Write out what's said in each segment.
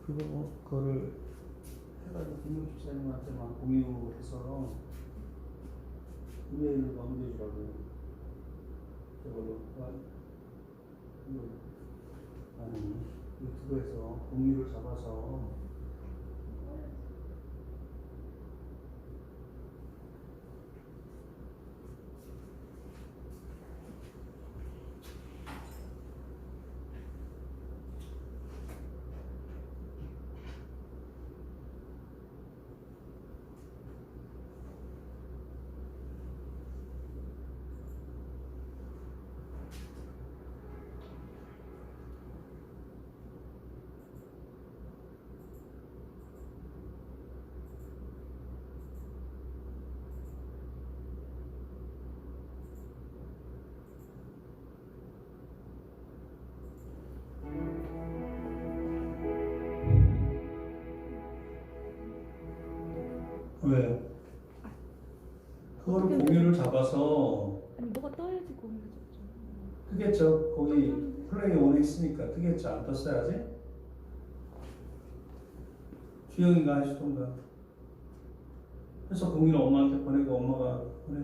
그거를 해가지고 김용 집사님한테만 공유해서 이메일로 넘겨주라고. 저걸로 아니 유튜브에서 공유를 잡아서 왜? 그거를 공유를 잡아서 아니 뭐가 떠야지 공유를 잡죠. 뜨겠죠. 거기 플레이 온 했으니까 뜨겠죠. 안 떴어야지. 주영이가 하시던가. 그래서 공유를 엄마한테 보내고 엄마가 보내.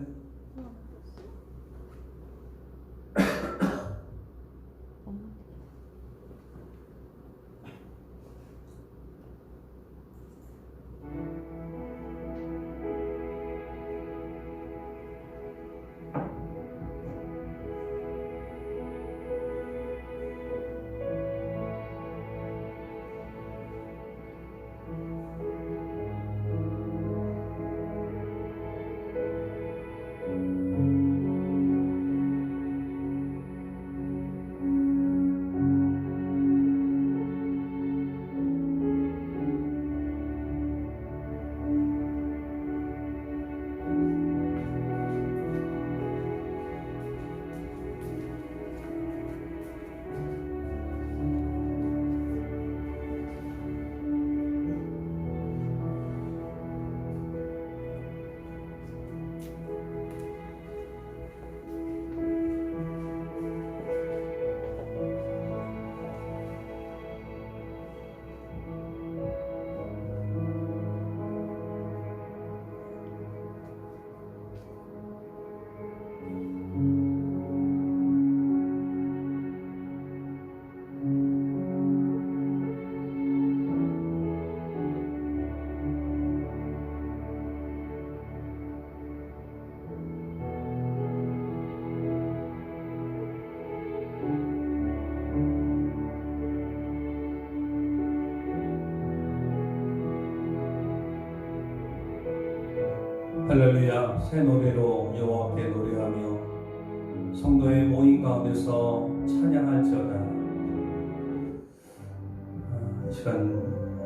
할렐루야. 새 노래로 여호와께 노래하며 성도의 모임 가운데서 찬양할지어다.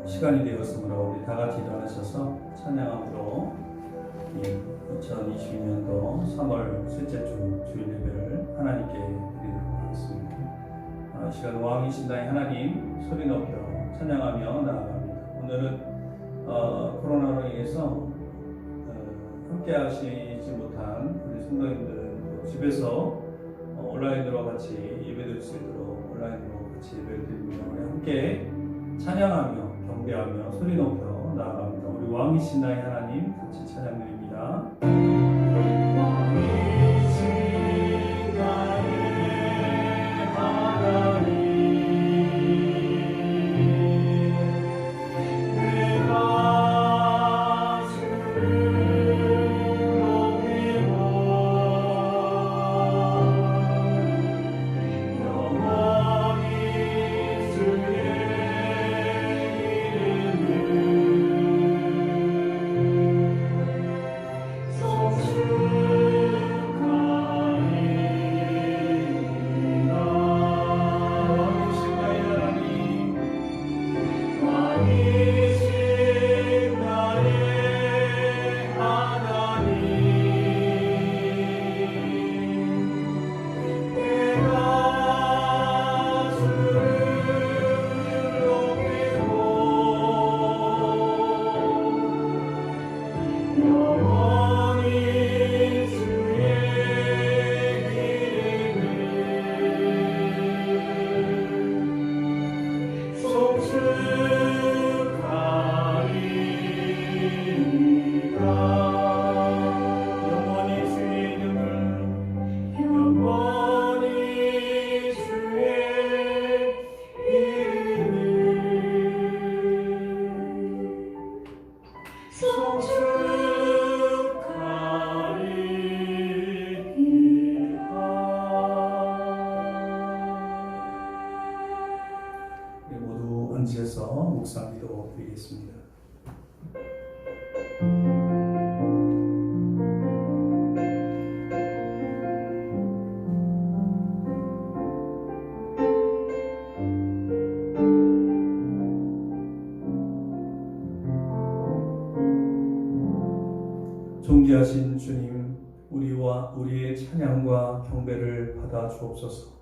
시간이 되었으므로 우리 다 같이 일어나셔서 찬양함으로 2022년도 3월 셋째 주 주일 예배를 하나님께 드리도록 하겠습니다. 이 시간 왕이신 나의 하나님 소리 높여 찬양하며 나아갑니다. 오늘은 코로나로 인해서 함께 하시지 못한 우리 성도님들 집에서 온라인으로 같이 예배드릴 수 있도록 온라인으로 같이 예배를 드립니다. 우리 함께 찬양하며 경배하며 소리 높여 나아갑니다. 우리 왕이신 나의 하나님 같이 찬양드립니다. So 앉으셔서 묵상 기도 드리겠습니다. 존귀하신 주님, 우리와 우리의 찬양과 경배를 받아 주옵소서.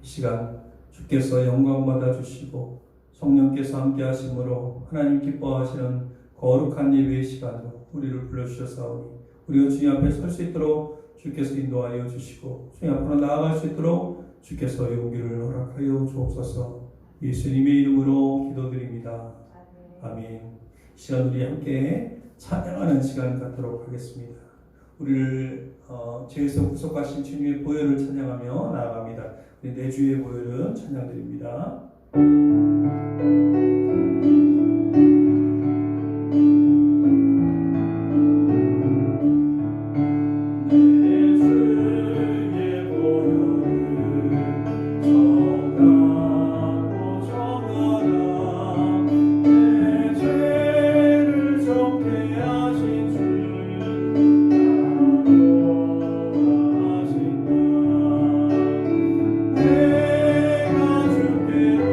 이 시간 주께서 영광 받아 주시고 성령께서 함께 하심으로 하나님 기뻐하시는 거룩한 예배의 시간으로 우리를 불러주셨사오니 우리가 주님 앞에 설 수 있도록 주께서 인도하여 주시고 주님 앞으로 나아갈 수 있도록 주께서 용기를 허락하여 주옵소서. 예수님의 이름으로 기도드립니다. 아멘. 이 시간 우리 함께 찬양하는 시간 갖도록 하겠습니다. 우리를 죄에서 구속하신 주님의 보혈을 찬양하며 나아갑니다. 우리 내 주의 보혈은 찬양드립니다. 내가 주께로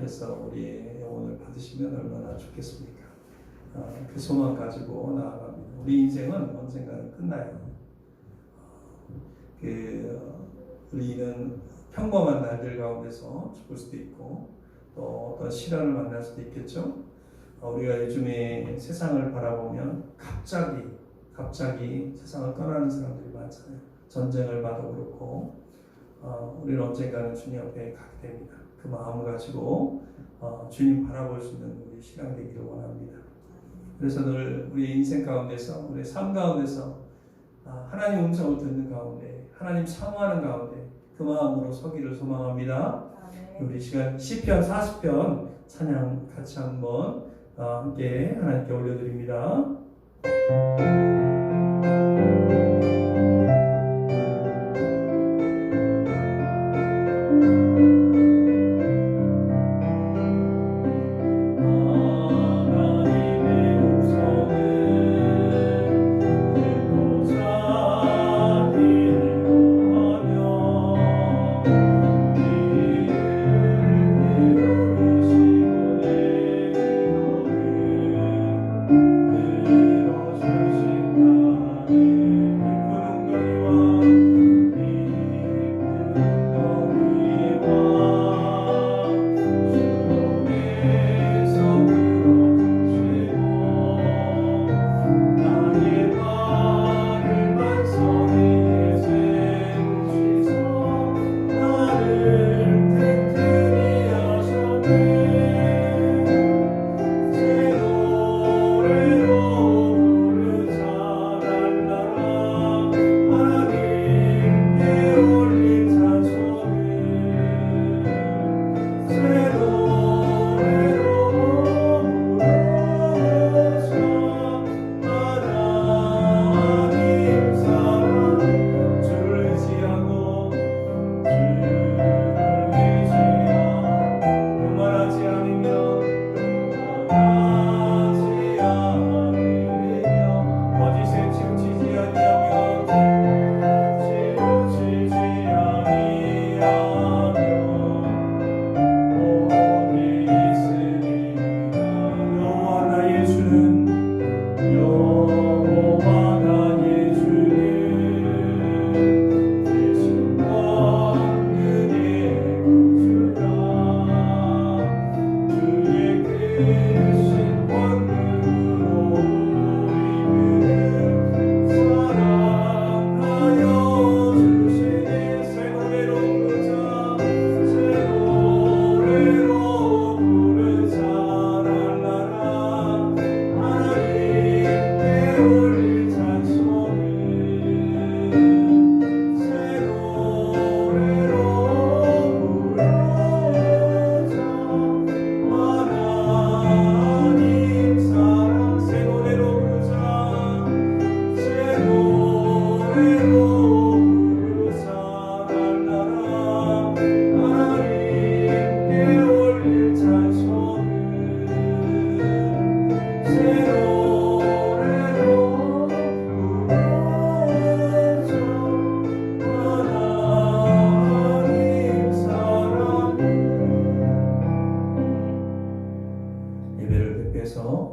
앞에서 우리의 영혼을 받으시면 얼마나 좋겠습니까? 그 소망 가지고 나아갑니다. 우리 인생은 언젠가는 끝나요. 우리는 평범한 날들 가운데서 죽을 수도 있고 또 어떤 시련을 만날 수도 있겠죠. 우리가 요즘에 세상을 바라보면 갑자기 세상을 떠나는 사람들이 많잖아요. 전쟁을 봐도 그렇고 우리는 언젠가는 주님 앞에 가게 됩니다. 그 마음을 가지고 주님 바라볼 수 있는 우리 신앙 되기를 원합니다. 그래서 늘 우리 인생 가운데서 우리 삶 가운데서 하나님 음성을 듣는 가운데 하나님 사모하는 가운데 그 마음으로 서기를 소망합니다. 우리 시간 시편 40편 찬양 같이 한번 함께 하나님께 올려드립니다.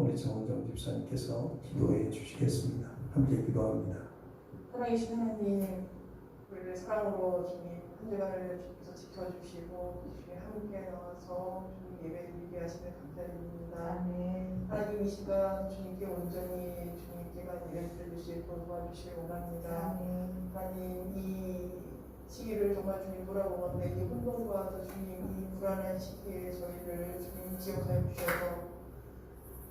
우리 정원정 집사님께서 기도해 주시겠습니다. 함께 기도합니다. 살아계신 하나님, 우리를 사랑으로 주님 한 주간을 주께서 지켜주시고 주님 함께 나와서 주님 예배 드리게 하시면 감사드립니다. 아멘. 하나님 이 시간 주님께 온전히 주님께만 예배 드리시고 도와주시기 원합니다. 아멘. 하나님 이 시기를 정말 주님 돌아보건대 이 혼돈과 또 주님 이 불안한 시기에 저희를 주님 기억하여 주셔서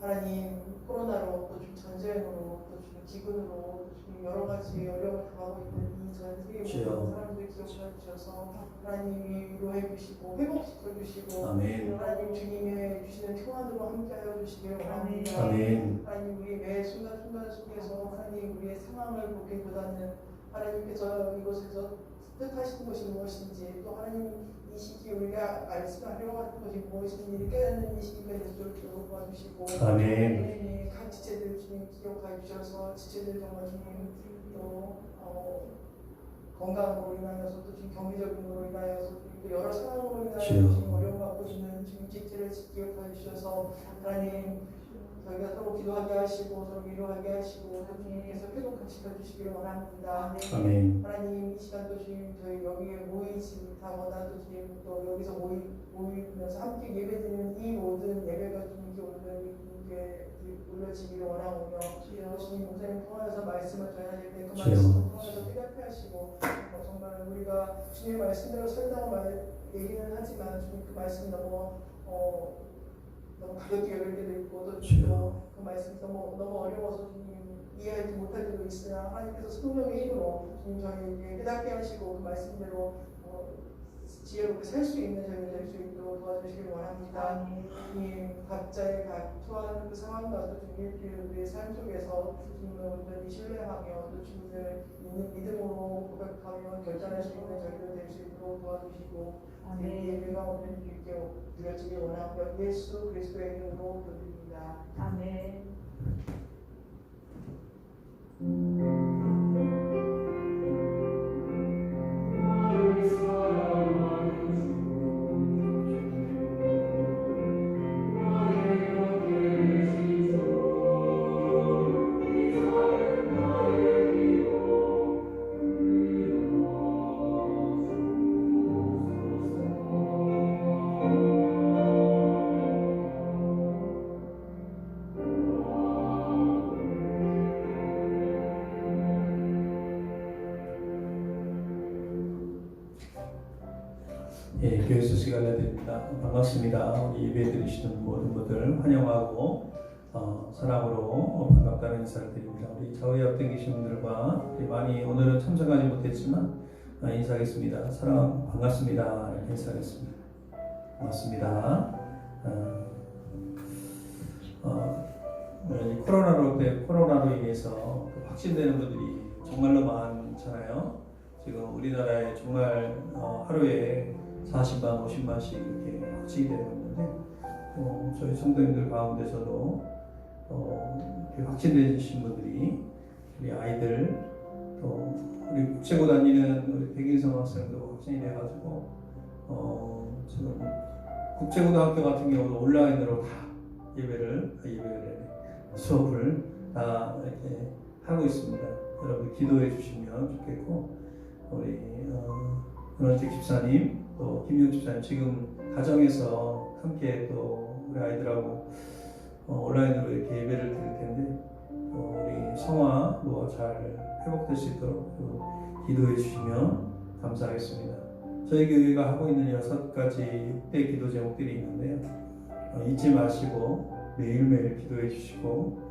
하나님 코로나로 또 주님 전쟁으로 또 주님 기근으로 또 주님 여러 가지 어려움을 당하고 있는 이 전 세계 모든 사람들 기억하여 주셔서 하나님이 위로해 주시고 회복시켜 주시고 아멘. 하나님 주님의 주시는 평안으로 함께하여 주시길 원합니다. 아멘. 하나님 우리 매 순간순간 속에서 하나님 우리의 상황을 보기보다는 하나님께서 이곳에서 뜻하신 것이 무엇인지 또 하나님 이 시기 우리가 말씀하려고 하는 것이 무엇인지 깨닫는 이 시기가 되도록 도와주시고 아멘. 각 지체들 주님 기억하여 주셔서 지체들 정말 주님 또 건강으로 인하여서 또 지금 경제적으로 인하여서 또 여러 상황으로 인하여서 주여. 지금 어려움 받고 있는 지금 직지를 기억하여 주셔서 하나님 저희가 서로 기도하게 하시고 서로 위로하게 하시고 또 주님께서 회복하게 시켜주시기를 원합니다. 아멘. 하나님 이 시간도 주님 저희 여기에 모이지 못하거나 또 주님 또 여기서 모이면서 함께 예배드리는 이 모든 예배가 주님께 올려지기를 원하오며 주님 목사님 통하여서 말씀을 전해야 될 때 그 말씀을 통해서 깨닫게 하시고 정말 우리가 주님의 말씀대로 살다고 얘기는 하지만 주님 그 말씀이 너무 가볍게 여길 때도 있고 또 그 말씀이 너무 어려워서 주님 이해하지 못할 때도 있으나 하나님께서 성령의 힘으로 주님 저희에게 깨닫게 하시고 그 말씀대로 지혜롭게 살 수 있는 저희가 될 수 있도록 도와주시길 원합니다. 주님 각자의 처한 그 상황과 또 주님 우리의 삶 속에서 주님을 온전히 신뢰하며 또 주님을 믿음으로 고백하며 결단할 수 있는 저희가 될 수 있도록 도와주시고 예배가 오늘 주님께 드려지길 원하며 예수 그리스도의 이름으로 기도드립니다. 아멘. 예, 교회에서 시간을 드립니다. 반갑습니다. 우리 예배 드리시는 모든 분들 환영하고 사랑으로 반갑다는 인사를 드립니다. 우리 좌우에 앞에 계신 분들과 많이 오늘은 참석하지 못했지만 인사하겠습니다. 사랑 반갑습니다. 이렇게 인사하겠습니다. 반갑습니다. 코로나로 인해서 확진되는 분들이 정말로 많잖아요. 지금 우리나라에 정말 하루에 40만, 50만씩 이렇게 확진이 되고 있는데 저희 성도님들 가운데서도 이렇게 확진되신 분들이 우리 아이들 또 우리 국제고 다니는 우리 백인성 학생도 확진이 돼가지고 지금 국제고등학교 같은 경우도 온라인으로 다 수업을 다 이렇게 하고 있습니다. 여러분 기도해 주시면 좋겠고 우리 은원택 집사님 또 김용 집사님 지금 가정에서 함께 또 우리 아이들하고 온라인으로 이렇게 예배를 드릴 텐데 우리 성화도 잘 회복될 수 있도록 기도해 주시면 감사하겠습니다. 저희 교회가 하고 있는 6가지 6대 기도 제목들이 있는데요. 잊지 마시고 매일매일 기도해 주시고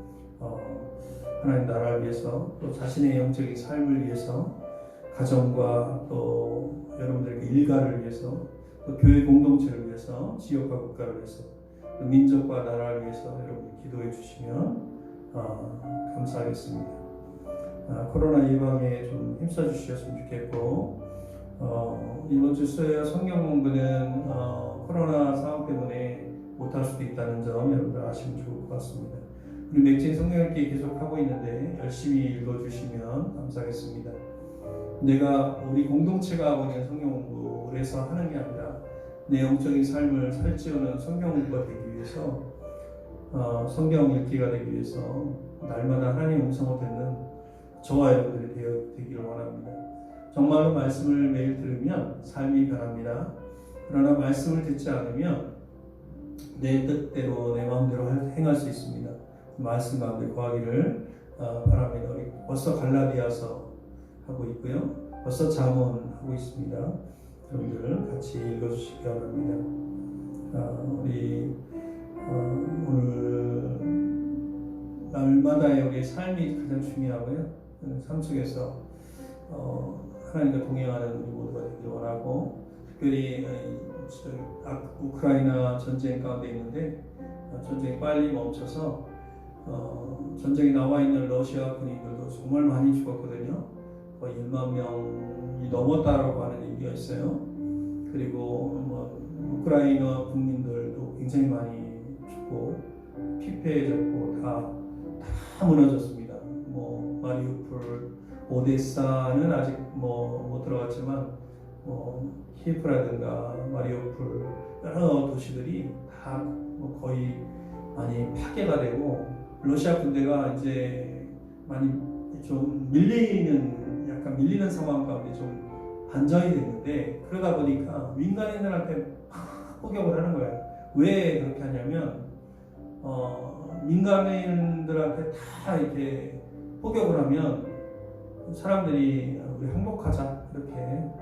하나님 나라를 위해서 또 자신의 영적인 삶을 위해서 가정과 또 여러분들의 일가를 위해서 또 교회 공동체를 위해서 지역과 국가를 위해서 또 민족과 나라를 위해서 여러분이 기도해 주시면 감사하겠습니다. 코로나 예방에 좀 힘써 주셨으면 좋겠고 이번 주 수요 성경 공부는 코로나 상황 때문에 못할 수도 있다는 점 여러분들 아시면 좋을 것 같습니다. 우리 맥진 성경 읽기 계속 하고 있는데 열심히 읽어주시면 감사하겠습니다. 내가 우리 공동체가 하고 있는 성경 공부를 해서 하는 게 아니라 내 영적인 삶을 살찌우는 성경 공부가 되기 위해서 성경 읽기가 되기 위해서 날마다 하나님의 음성을 듣는 저와 여러분들이 되기를 원합니다. 정말로 말씀을 매일 들으면 삶이 변합니다. 그러나 말씀을 듣지 않으면 내 뜻대로 내 마음대로 행할 수 있습니다. 말씀 가운데 거하기를 바랍니다. 우리 벌써 갈라디아서 하고 있고요. 벌써 잠언 하고 있습니다. 여러분들 같이 읽어주시기 바랍니다. 우리 오늘 날마다의 우리의 삶이 가장 중요하고요. 삶 속에서 하나님과 동행하는 우리 모두가 되길 원하고 특별히 우크라이나 전쟁 가운데 있는데 전쟁이 빨리 멈춰서 전쟁에 나와 있는 러시아 군인들도 정말 많이 죽었거든요. 거의 1만 명이 넘었다라고 하는 얘기가 있어요. 그리고 우크라이나 국민들도 굉장히 많이 죽고 피폐해졌고 다 무너졌습니다. 마리우폴, 오데사는 아직 못 들어갔지만 키예프라든가 마리오폴 여러 도시들이 다 거의 많이 파괴가 되고 러시아 군대가 이제 많이 좀 약간 밀리는 상황 가운데 좀 반전이 됐는데, 그러다 보니까 민간인들한테 막 포격을 하는 거예요. 왜 그렇게 하냐면 민간인들한테 다 이렇게 포격을 하면 사람들이 우리 항복하자 이렇게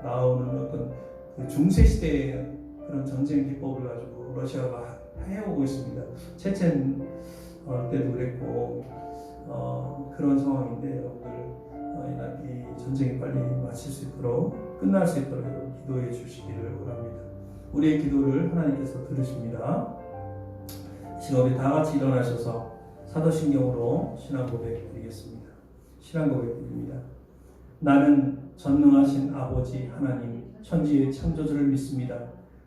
나오는 어떤 그 중세 시대의 그런 전쟁 기법을 가지고 러시아가 해오고 있습니다. 체첸 때도 그랬고 그런 상황인데, 여러분들 이 전쟁이 빨리 마칠 수 있도록, 끝날 수 있도록 여러분 기도해 주시기를 원합니다. 우리의 기도를 하나님께서 들으십니다. 이 시간 우리 다 같이 일어나셔서 사도신경으로 신앙 고백 드리겠습니다. 신앙 고백 드립니다. 나는 전능하신 아버지 하나님 천지의 창조주를 믿습니다.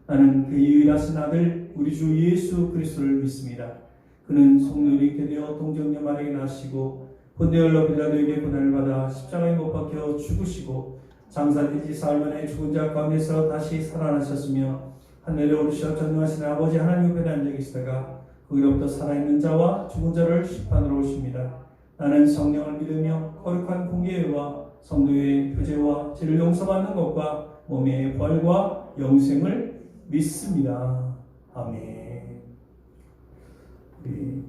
나는 그 유일하신 아들 우리 주 예수 그리스도를 믿습니다. 그는 성령으로 있게 되어 동정녀 마리아에게 나시고 본디올로 빌라도에게 고난을 받아 십자가에 못 박혀 죽으시고 장사되지 사흘 만에 죽은 자 가운데서 다시 살아나셨으며 하늘에 오르셔 전능하신 아버지 하나님 옆에 앉아 계시다가 거기로부터 살아있는 자와 죽은 자를 심판하러 오십니다. 나는 성령을 믿으며 거룩한 공예와 성도의 표제와 죄를 용서받는 것과 몸의 부활과 영생을 믿습니다. 아멘. 우리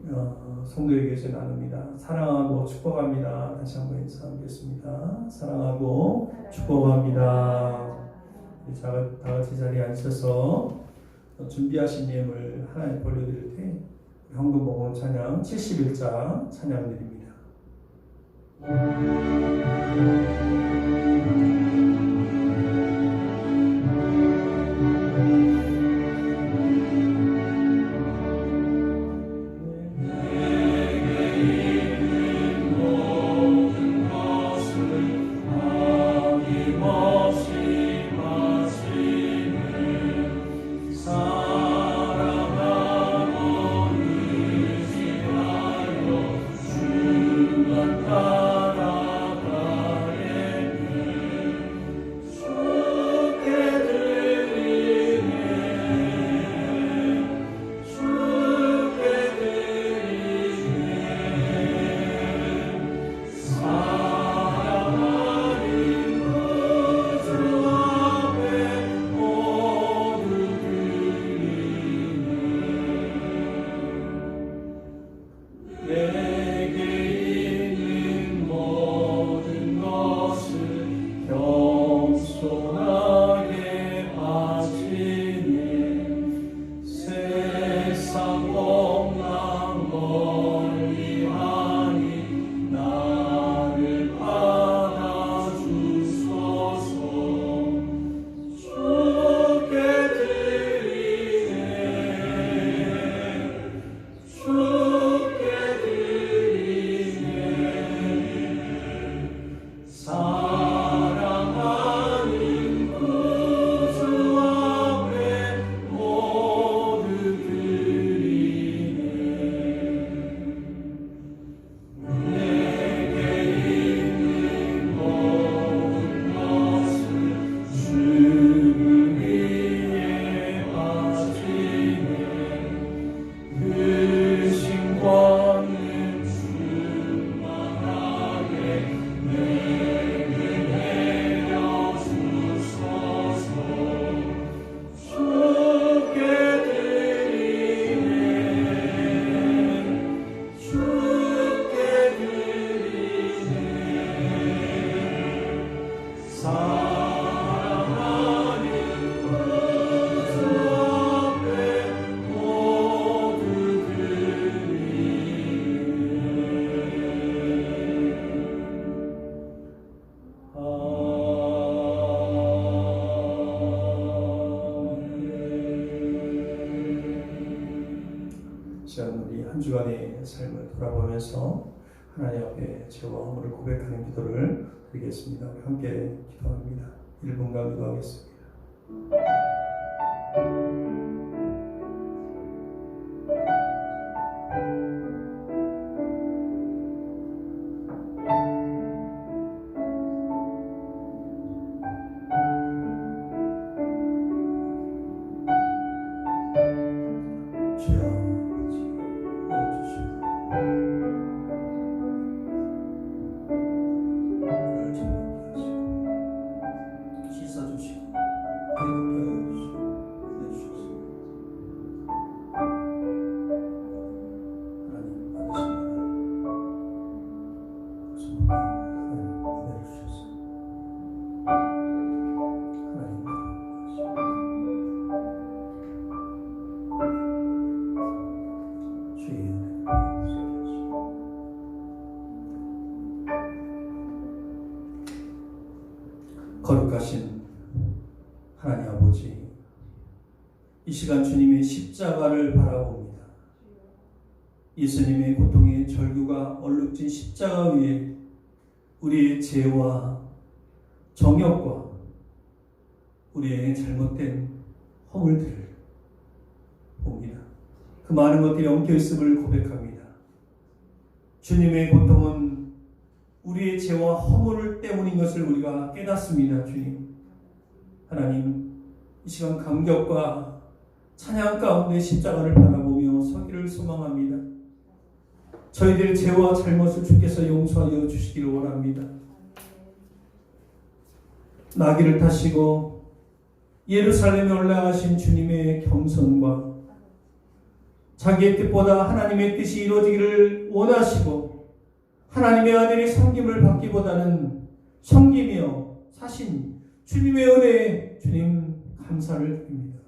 성도에게서 나눕니다. 사랑하고 축복합니다. 다시 한번 인사하겠습니다. 사랑하고 축복합니다. 우리 다 같이 자리에 앉으셔서 준비하신 예물 하나님 돌려드릴 때 헌금 모금 찬양 71장 찬양 드립니다. 한 주간의 삶을 돌아보면서 하나님 앞에 죄와 허물을 고백하는 기도를 드리겠습니다. 우리 함께 기도합니다. 1분간 기도하겠습니다. 거룩하신 하나님 아버지, 이 시간 주님의 십자가를 바라봅니다. 예수님의 고통의 절규가 얼룩진 십자가 위에 우리의 죄와 정욕과 우리의 잘못된 허물들을 봅니다. 그 많은 것들이 엉켜있음을 고백합니다. 주님의 고통은 우리의 죄와 허물 때문인 것을 우리가 깨닫습니다. 주님, 하나님, 이 시간 감격과 찬양 가운데 십자가를 바라보며 서기를 소망합니다. 저희들의 죄와 잘못을 주께서 용서하여 주시기를 원합니다. 나귀를 타시고 예루살렘에 올라가신 주님의 겸손과 자기의 뜻보다 하나님의 뜻이 이루어지기를 원하시고 하나님의 아들이 섬김을 받기보다는 섬기며 사신 주님의 은혜에 주님 감사를 드립니다.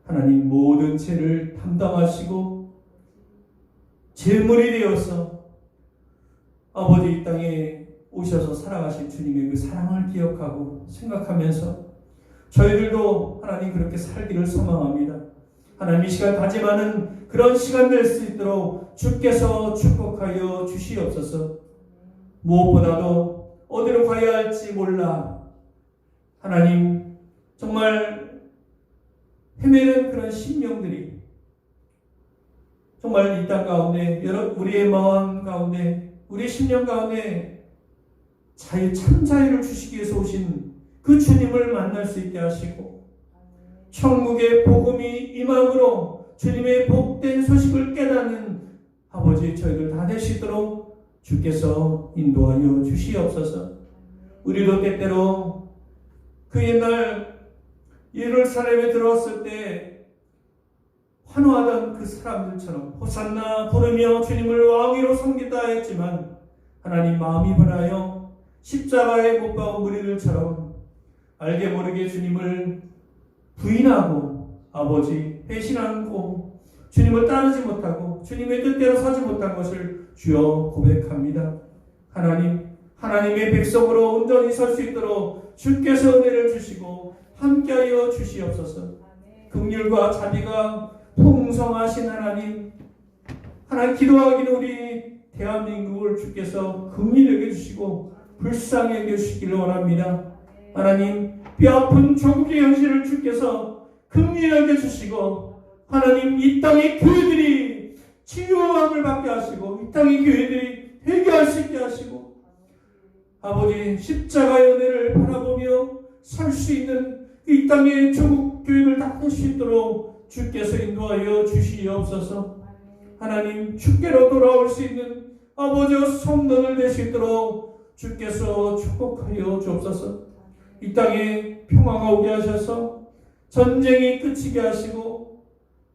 하나님, 모든 죄를 담당하시고 제물이 되어서 아버지 이 땅에 오셔서 살아가신 주님의 그 사랑을 기억하고 생각하면서 저희들도 하나님 그렇게 살기를 소망합니다. 하나님, 이 시간 다짐하는 그런 시간 될 수 있도록 주께서 축복하여 주시옵소서. 무엇보다도 어디로 가야 할지 몰라 하나님 정말 헤매는 그런 심령들이 정말 이 땅 가운데 우리의 마음 가운데 우리의 심령 가운데 참 자유를 주시기 위해서 오신 그 주님을 만날 수 있게 하시고 천국의 복음이 임함으로 주님의 복된 소식을 깨닫는 아버지 저희들 다 될 수 있도록 주께서 인도하여 주시옵소서. 우리도 때때로 그 옛날 예루살렘에 들어왔을 때 환호하던 그 사람들처럼 호산나 부르며 주님을 왕위로 섬기다 했지만 하나님 마음이 변하여 십자가에 못 박은 무리들처럼 알게 모르게 주님을 부인하고 아버지 배신하고 주님을 따르지 못하고 주님의 뜻대로 서지 못한 것을 주여 고백합니다. 하나님, 하나님의 백성으로 온전히 설 수 있도록 주께서 은혜를 주시고 함께하여 주시옵소서. 긍휼과 자비가 풍성하신 하나님, 기도하기는 우리 대한민국을 주께서 긍휼히 여겨주시고 불쌍히 여겨주시기를 원합니다. 하나님, 뼈아픈 조국의 현실을 주께서 긍휼히 여겨주시고 하나님, 이 땅의 교회들이 치유함을 받게 하시고 이 땅의 교회들이 회개할 수 있게 하시고 아버지 십자가의 은혜를 바라보며 살 수 있는 이 땅의 조국 교회를 다 할 수 있도록 주께서 인도하여 주시옵소서. 하나님, 주께로 돌아올 수 있는 아버지와 성도들 될 수 있도록 주께서 축복하여 주옵소서. 이 땅에 평화가 오게 하셔서 전쟁이 그치게 하시고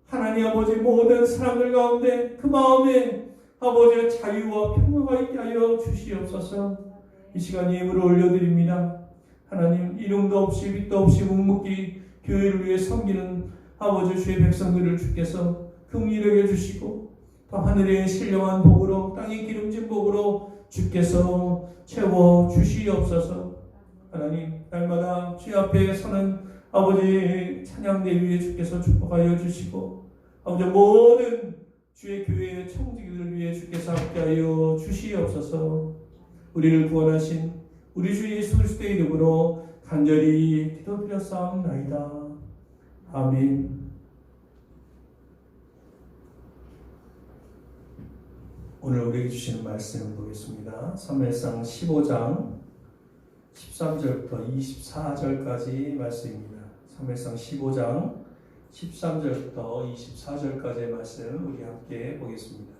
하나님 아버지 모든 사람들 가운데 그 마음에 아버지의 자유와 평화가 있게 하여 주시옵소서. 이 시간 예물을 올려드립니다. 하나님, 이름도 없이 빛도 없이 묵묵히 교회를 위해 섬기는 아버지 주의 백성들을 주께서 긍휼히 여겨주시고 또 하늘의 신령한 복으로 땅의 기름진 복으로 주께서 채워주시옵소서. 하나님, 날마다 주의 앞에 서는 아버지 찬양대 위에 주께서 축복하여 주시고 아버지 모든 주의 교회의 청지기들을 위해 주께서 함께하여 주시옵소서. 우리를 구원하신 우리 주 예수 그리스도의 이름으로 간절히 기도드렸사옵나이다. 아멘. 오늘 우리에게 주시는 말씀 보겠습니다. 사무엘상 15장 13절부터 24절까지 말씀입니다. 사무엘상 15장 13절부터 24절까지의 말씀 우리 함께 보겠습니다.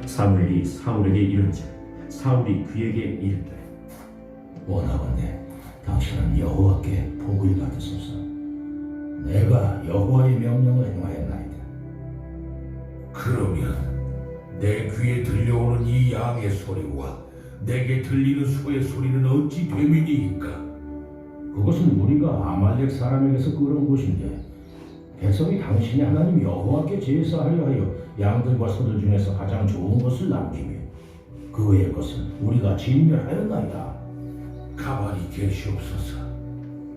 사무엘이 사울에게 이른즉 사울이 그에게 이르되 원하건대 당신은 여호와께 복을 받으소서. 내가 여호와의 명령을 행하였나이다. 그러면 내 귀에 들려오는 이 양의 소리와 내게 들리는 소의 소리는 어찌 됨이니이까? 그것은 우리가 아말렉 사람에게서 끌어온 것인데 백성이 당신이 하나님 여호와께 제사하려 하여 양들과 소들 중에서 가장 좋은 것을 남기며 그 외의 것은 우리가 진멸하였나이다. 가만히 계시옵소서.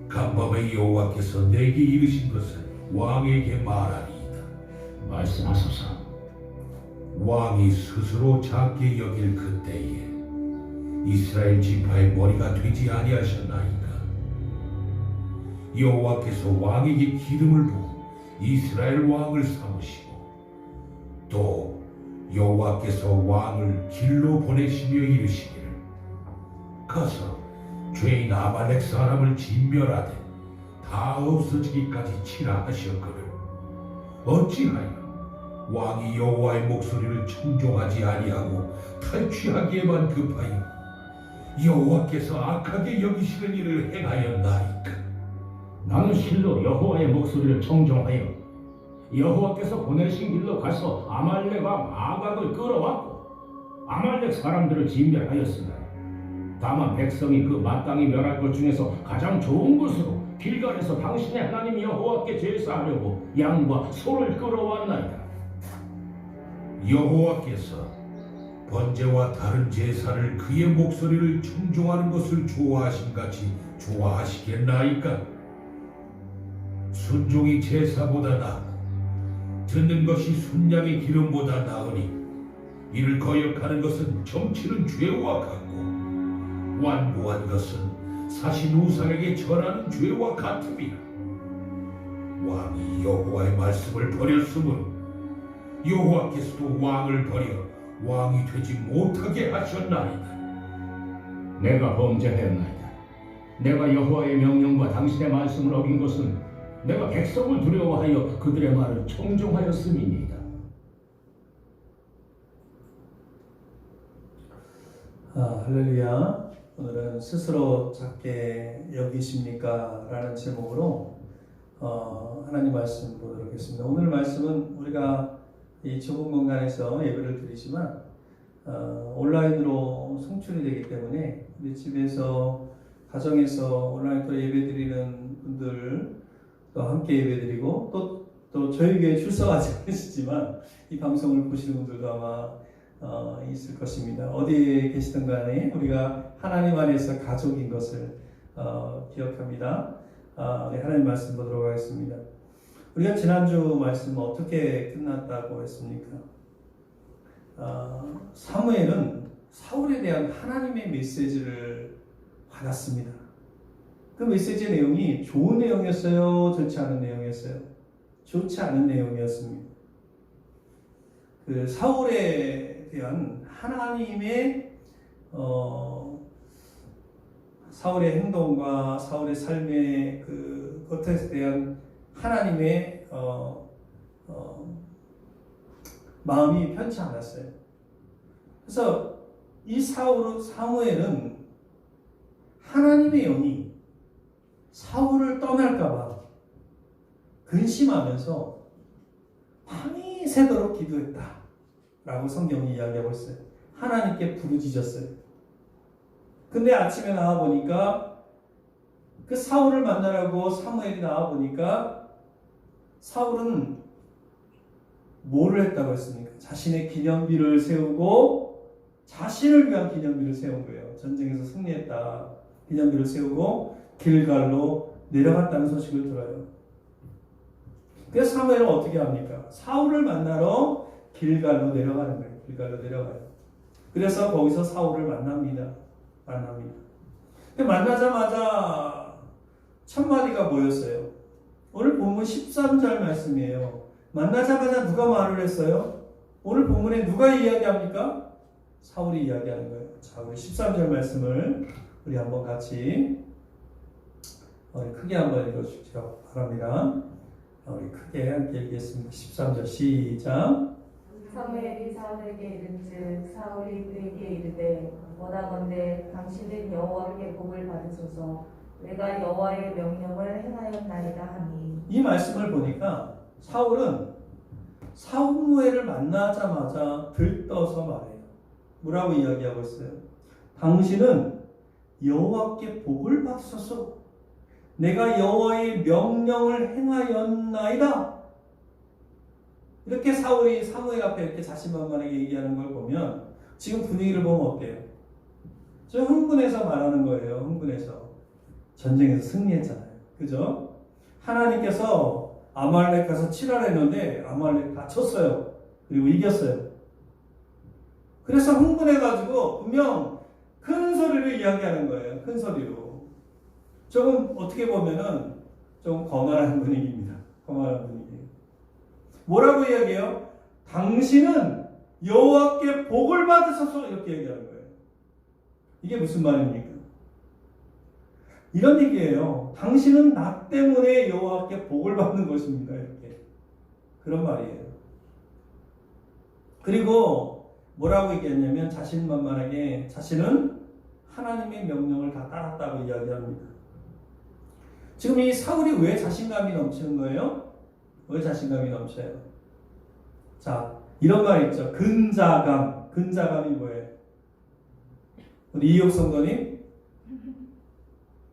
간밤에 여호와께서 내게 이르신 것을 왕에게 말하리이다. 말씀하소서. 왕이 스스로 작게 여길 그때에 이스라엘 지파의 머리가 되지 아니하셨나이까. 여호와께서 왕에게 기름을 부어 이스라엘 왕을 삼으시고 또 여호와께서 왕을 길로 보내시며 이르시기를 가서 죄인 아말렉 사람을 진멸하되 다 없어지기까지 치라 하셨거늘 어찌하여 왕이 여호와의 목소리를 청종하지 아니하고 탈취하기에만 급하여 여호와께서 악하게 여기시는 일을 행하였나이까. 나는 실로 여호와의 목소리를 청종하여 여호와께서 보내신 길로 가서 아말렉 왕 아각을 끌어왔고 아말렉 사람들을 진멸하였으나 다만 백성이 그 마땅히 멸할 것 중에서 가장 좋은 곳으로 길갈에서 당신의 하나님 여호와께 제사하려고 양과 소를 끌어왔나이다. 여호와께서 번제와 다른 제사를 그의 목소리를 청종하는 것을 좋아하신 같이 좋아하시겠나이까? 순종이 제사보다 나고 듣는 것이 순양의 기름보다 나으니 이를 거역하는 것은 정치는 죄와 같고 완고한 것은 사신 우상에게 절하는 죄와 같음이라. 왕이 여호와의 말씀을 버렸으므로 여호와께서도 왕을 버려 왕이 되지 못하게 하셨나이다. 내가 범죄하였나이다. 내가 여호와의 명령과 당신의 말씀을 어긴 것은 내가 백성을 두려워하여 그들의 말을 청종하였음이니이다. 할렐루야. 오늘은 스스로 작게 여기십니까? 라는 제목으로 하나님 말씀 보도록 하겠습니다. 오늘 말씀은 우리가 이 좁은 공간에서 예배를 드리지만 온라인으로 송출이 되기 때문에 우리 집에서 가정에서 온라인으로 예배 드리는 분들 또 함께 예배 드리고 또 저희 교회에 출석하지 않으시지만 이 방송을 보시는 분들도 아마 있을 것입니다. 어디에 계시든 간에 우리가 하나님 안에서 가족인 것을 기억합니다. 우리 하나님 말씀 보도록 하겠습니다. 우리가 지난주 말씀 어떻게 끝났다고 했습니까? 사무엘은 사울에 대한 하나님의 메시지를 받았습니다. 그 메시지 내용이 좋은 내용이었어요? 좋지 않은 내용이었어요? 좋지 않은 내용이었습니다. 그 사울에 대한 하나님의 사울의 행동과 사울의 삶의 그 것에 대한 하나님의 마음이 편치 않았어요. 그래서 이 사무엘은 하나님의 영이 사울을 떠날까봐 근심하면서 밤이 새도록 기도했다 라고 성경이 이야기하고 있어요. 하나님께 부르짖었어요. 근데 아침에 나와보니까 그 사울을 만나라고 사무엘이 나와보니까 사울은 뭐를 했다고 했습니까? 자신의 기념비를 세우고 자신을 위한 기념비를 세운 거예요. 전쟁에서 승리했다. 기념비를 세우고 길갈로 내려갔다는 소식을 들어요. 그래서 사무엘은 어떻게 합니까? 사울을 만나러 길갈로 내려가는 거예요. 길갈로 내려가요. 그래서 거기서 사울을 만납니다. 만나자마자 첫 마디가 뭐였어요? 오늘 본문 13절 말씀이에요. 만나자마자 누가 말을 했어요? 오늘 본문에 누가 이야기합니까? 사울이 이야기하는 거예요. 자, 우리 13절 말씀을 우리 한번 같이 우리 크게 한번 읽어주시기 바랍니다. 우리 크게 함께 읽겠습니다. 13절 시작. 사무엘이 사울에게 이른즉 사울이 그에게 이르되 원하건대 당신은 여호와께 복을 받으소서 내가 여호와의 명령을 행하였나이다 하니. 이 말씀을 보니까 사울은 사무엘을 만나자마자 들떠서 말해요. 뭐라고 이야기하고 있어요? 당신은 여호와께 복을 받으소서 내가 여호와의 명령을 행하였나이다. 이렇게 사울이 사무엘 앞에 이렇게 자신만만하게 얘기하는 걸 보면 지금 분위기를 보면 어때요? 저 흥분해서 말하는 거예요. 흥분해서. 전쟁에서 승리했잖아요. 그죠? 하나님께서 아말렉 가서 치라했는데 아말렉 다 쳤어요. 그리고 이겼어요. 그래서 흥분해가지고 분명 큰 소리로 이야기하는 거예요. 큰 소리로. 조금 어떻게 보면은 좀 거만한 분위기입니다. 거만한 분위기. 뭐라고 이야기해요? 당신은 여호와께 복을 받으소서 이렇게 얘기하는 거예요. 이게 무슨 말입니까? 이런 얘기예요. 당신은 나 때문에 여호와께 복을 받는 것입니다. 이렇게. 그런 말이에요. 그리고 뭐라고 얘기했냐면 자신만만하게 자신은 하나님의 명령을 다 따랐다고 이야기합니다. 지금 이 사울이 왜 자신감이 넘치는 거예요? 왜 자신감이 넘쳐요? 자, 이런 말 있죠. 근자감. 근자감이 뭐예요? 우리 이옥 성도님?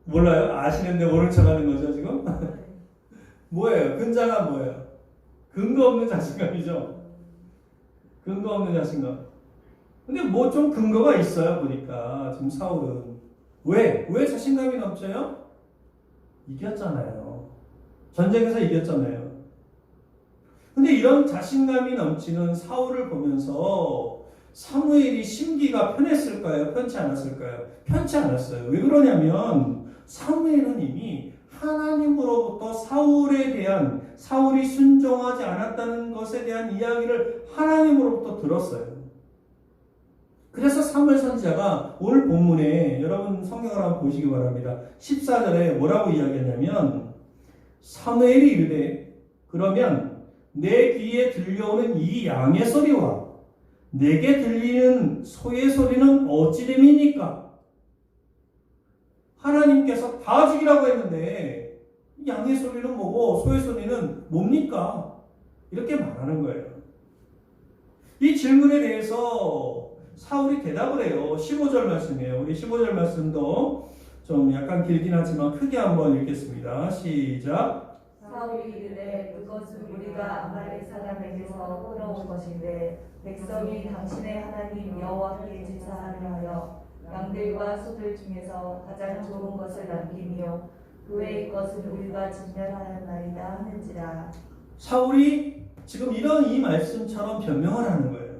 몰라요? 아시는데 모른 척 하는 거죠, 지금? 뭐예요? 근자감 뭐예요? 근거 없는 자신감이죠? 근거 없는 자신감. 근데 뭐 좀 근거가 있어요, 보니까. 지금 사울은. 왜 자신감이 넘쳐요? 이겼잖아요. 전쟁에서 이겼잖아요. 근데 이런 자신감이 넘치는 사울을 보면서 사무엘이 심기가 편했을까요? 편치 않았을까요? 편치 않았어요. 왜 그러냐면 사무엘은 이미 하나님으로부터 사울이 순종하지 않았다는 것에 대한 이야기를 하나님으로부터 들었어요. 그래서 사무엘 선지자가 오늘 본문에 여러분 성경을 한번 보시기 바랍니다. 14절에 뭐라고 이야기했냐면 사무엘이 이르되 그러면 내 귀에 들려오는 이 양의 소리와 내게 들리는 소의 소리는 어찌 됨이니까? 하나님께서 다 죽이라고 했는데 양의 소리는 뭐고 소의 소리는 뭡니까? 이렇게 말하는 거예요. 이 질문에 대해서 사울이 대답을 해요. 15절 말씀이에요. 우리 15절 말씀도 좀 약간 길긴 하지만 크게 한번 읽겠습니다. 시작. 사울이 이르되 그것은 우리가 아말렉 사람에게서 끌어온 것인데 백성이 당신의 하나님 여호와께 제사하려 하여 양들과 소들 중에서 가장 좋은 것을 남기며 그 외의 것은 우리가 진멸하였나이다 하는지라. 사울이 지금 이 말씀처럼 변명을 하는 거예요.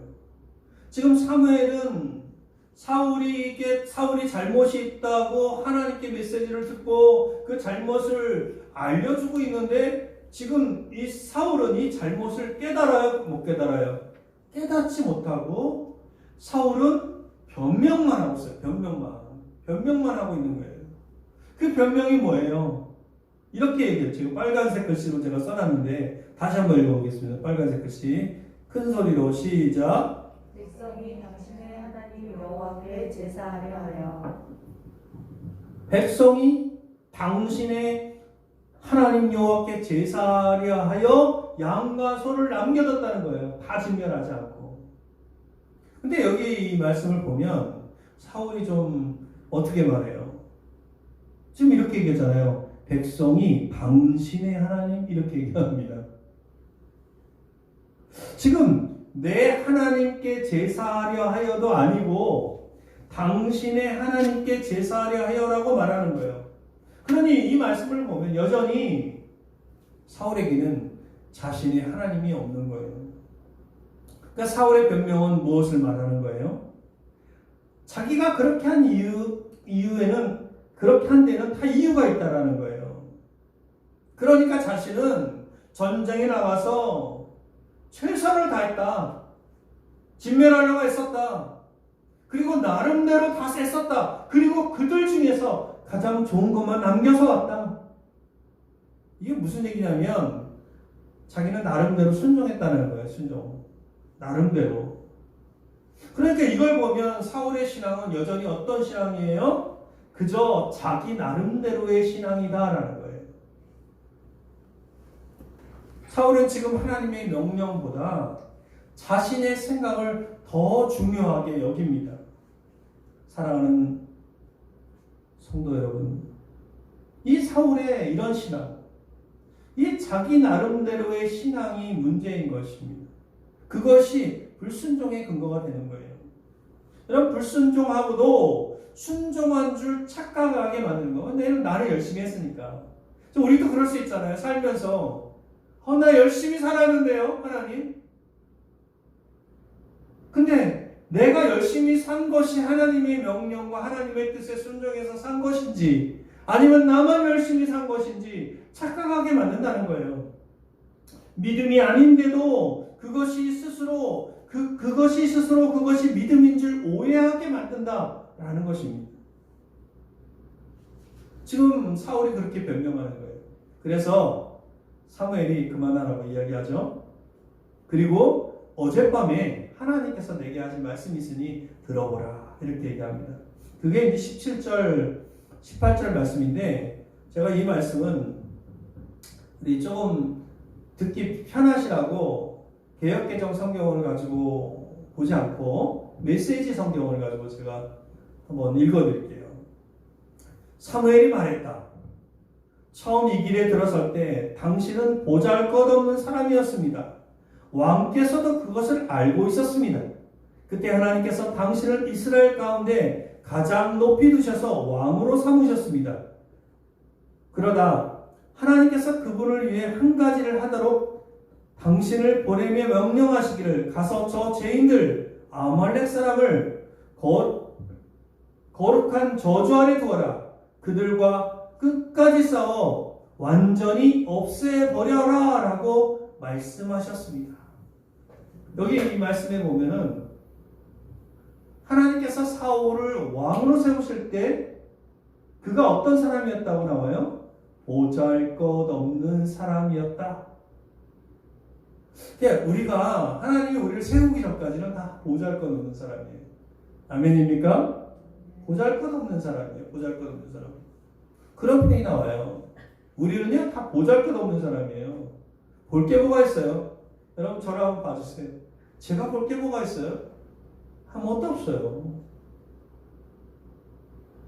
지금 사무엘은 사울이 잘못이 있다고 하나님께 메시지를 듣고 그 잘못을 알려주고 있는데 지금 이 사울은 이 잘못을 깨달아요? 못 깨달아요? 깨닫지 못하고 사울은 변명만 하고 있어요. 변명만 하고 있는 거예요. 그 변명이 뭐예요? 이렇게 얘기해요. 지금 빨간색 글씨로 제가 써놨는데 다시 한번 읽어보겠습니다. 빨간색 글씨 큰 소리로 시작. 백성이 당신의 하나님 여호와께 제사하려 하여 백성이 당신의 하나님 여호와께 제사하려 하여 양과 소를 남겨뒀다는 거예요. 다 진멸하지 않고. 근데 여기 이 말씀을 보면 사울이 좀 어떻게 말해요? 지금 이렇게 얘기하잖아요. 백성이 당신의 하나님 이렇게 얘기합니다. 지금 내 하나님께 제사하려 하여도 아니고 당신의 하나님께 제사하려 하여라고 말하는 거예요. 그러니 이 말씀을 보면 여전히 사울에게는 자신의 하나님이 없는 거예요. 그러니까 사울의 변명은 무엇을 말하는 거예요? 자기가 그렇게 한 이유에는 그렇게 한 데는 다 이유가 있다라는 거예요. 그러니까 자신은 전쟁에 나가서 최선을 다했다. 진멸하려고 했었다. 그리고 나름대로 다 셌었다. 그리고 그들 중에서 가장 좋은 것만 남겨서 왔다. 이게 무슨 얘기냐면 자기는 나름대로 순종했다는 거예요. 순종. 나름대로. 그러니까 이걸 보면 사울의 신앙은 여전히 어떤 신앙이에요? 그저 자기 나름대로의 신앙이다라는 거예요. 사울은 지금 하나님의 명령보다 자신의 생각을 더 중요하게 여깁니다. 사랑하는 성도 여러분, 이 사울의 이런 신앙, 이 자기 나름대로의 신앙이 문제인 것입니다. 그것이 불순종의 근거가 되는 거예요. 여러분, 불순종하고도 순종한 줄 착각하게 만드는 거. 나는 열심히 했으니까. 우리도 그럴 수 있잖아요. 살면서 나 열심히 살았는데요, 하나님. 근데 내가 열심히 산 것이 하나님의 명령과 하나님의 뜻에 순종해서 산 것인지 아니면 나만 열심히 산 것인지 착각하게 만든다는 거예요. 믿음이 아닌데도 그것이 스스로 그것이 믿음인 줄 오해하게 만든다라는 것입니다. 지금 사울이 그렇게 변명하는 거예요. 그래서 사무엘이 그만하라고 이야기하죠. 그리고 어젯밤에 하나님께서 내게 하신 말씀이 있으니 들어보라 이렇게 얘기합니다. 그게 이제 17절 18절 말씀인데 제가 이 말씀은 우리 조금 듣기 편하시라고 개역개정 성경을 가지고 보지 않고 메시지 성경을 가지고 제가 한번 읽어드릴게요. 사무엘이 말했다. 처음 이 길에 들어설 때 당신은 보잘것없는 사람이었습니다. 왕께서도 그것을 알고 있었습니다. 그때 하나님께서 당신을 이스라엘 가운데 가장 높이 두셔서 왕으로 삼으셨습니다. 그러다 하나님께서 그분을 위해 한 가지를 하도록 당신을 보내며 명령하시기를 가서 저 죄인들 아말렉 사람을 거룩한 저주 아래 두어라. 그들과 끝까지 싸워 완전히 없애버려라 라고 말씀하셨습니다. 여기 이 말씀에 보면은 하나님께서 사울을 왕으로 세우실 때 그가 어떤 사람이었다고 나와요? 보잘것없는 사람이었다. 그러니까 우리가 하나님이 우리를 세우기 전까지는 다 보잘것없는 사람이에요. 아멘입니까? 보잘것없는 사람이에요. 보잘것없는 사람. 그런 표현이 나와요. 우리는요 다 보잘것없는 사람이에요. 볼 게 뭐가 있어요? 여러분 저를 한번 봐주세요. 제가 볼 게 뭐가 있어요? 아무것도 없어요.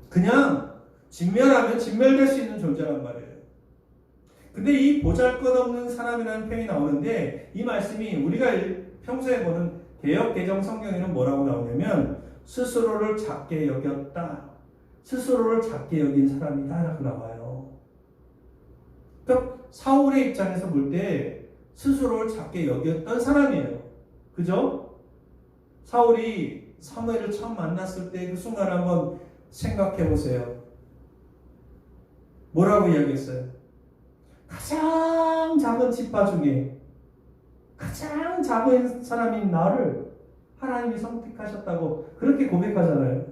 그냥 진멸하면 진멸될 수 있는 존재란 말이에요. 근데 이 보잘것없는 사람이라는 표현이 나오는데 이 말씀이 우리가 평소에 보는 개역개정 성경에는 뭐라고 나오냐면 스스로를 작게 여겼다. 스스로를 작게 여긴 사람이다 라고 나와요. 그러니까 사울의 입장에서 볼 때 스스로를 작게 여겼던 사람이에요. 그죠? 사울이 사무엘을 처음 만났을 때 그 순간을 한번 생각해 보세요. 뭐라고 이야기했어요? 가장 작은 지파 중에 가장 작은 사람인 나를 하나님이 선택하셨다고 그렇게 고백하잖아요.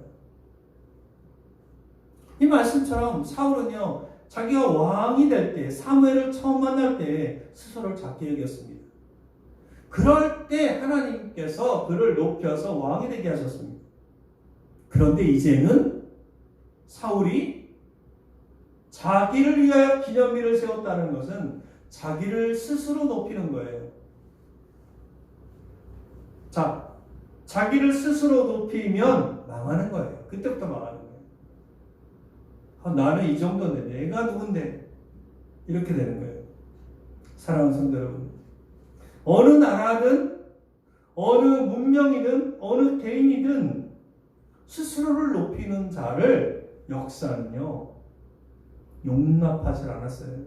이 말씀처럼 사울은요 자기가 왕이 될 때 사무엘을 처음 만날 때 스스로를 작게 여겼습니다. 그럴 때 하나님께서 그를 높여서 왕이 되게 하셨습니다. 그런데 이제는 사울이 자기를 위하여 기념비를 세웠다는 것은 자기를 스스로 높이는 거예요. 자, 자기를 스스로 높이면 망하는 거예요. 그때부터 망하는 거예요. 나는 이 정도인데 내가 누군데 이렇게 되는 거예요. 사랑하는 성도 여러분, 어느 나라든 어느 문명이든 어느 개인이든 스스로를 높이는 자를 역사는요 용납하지 않았어요.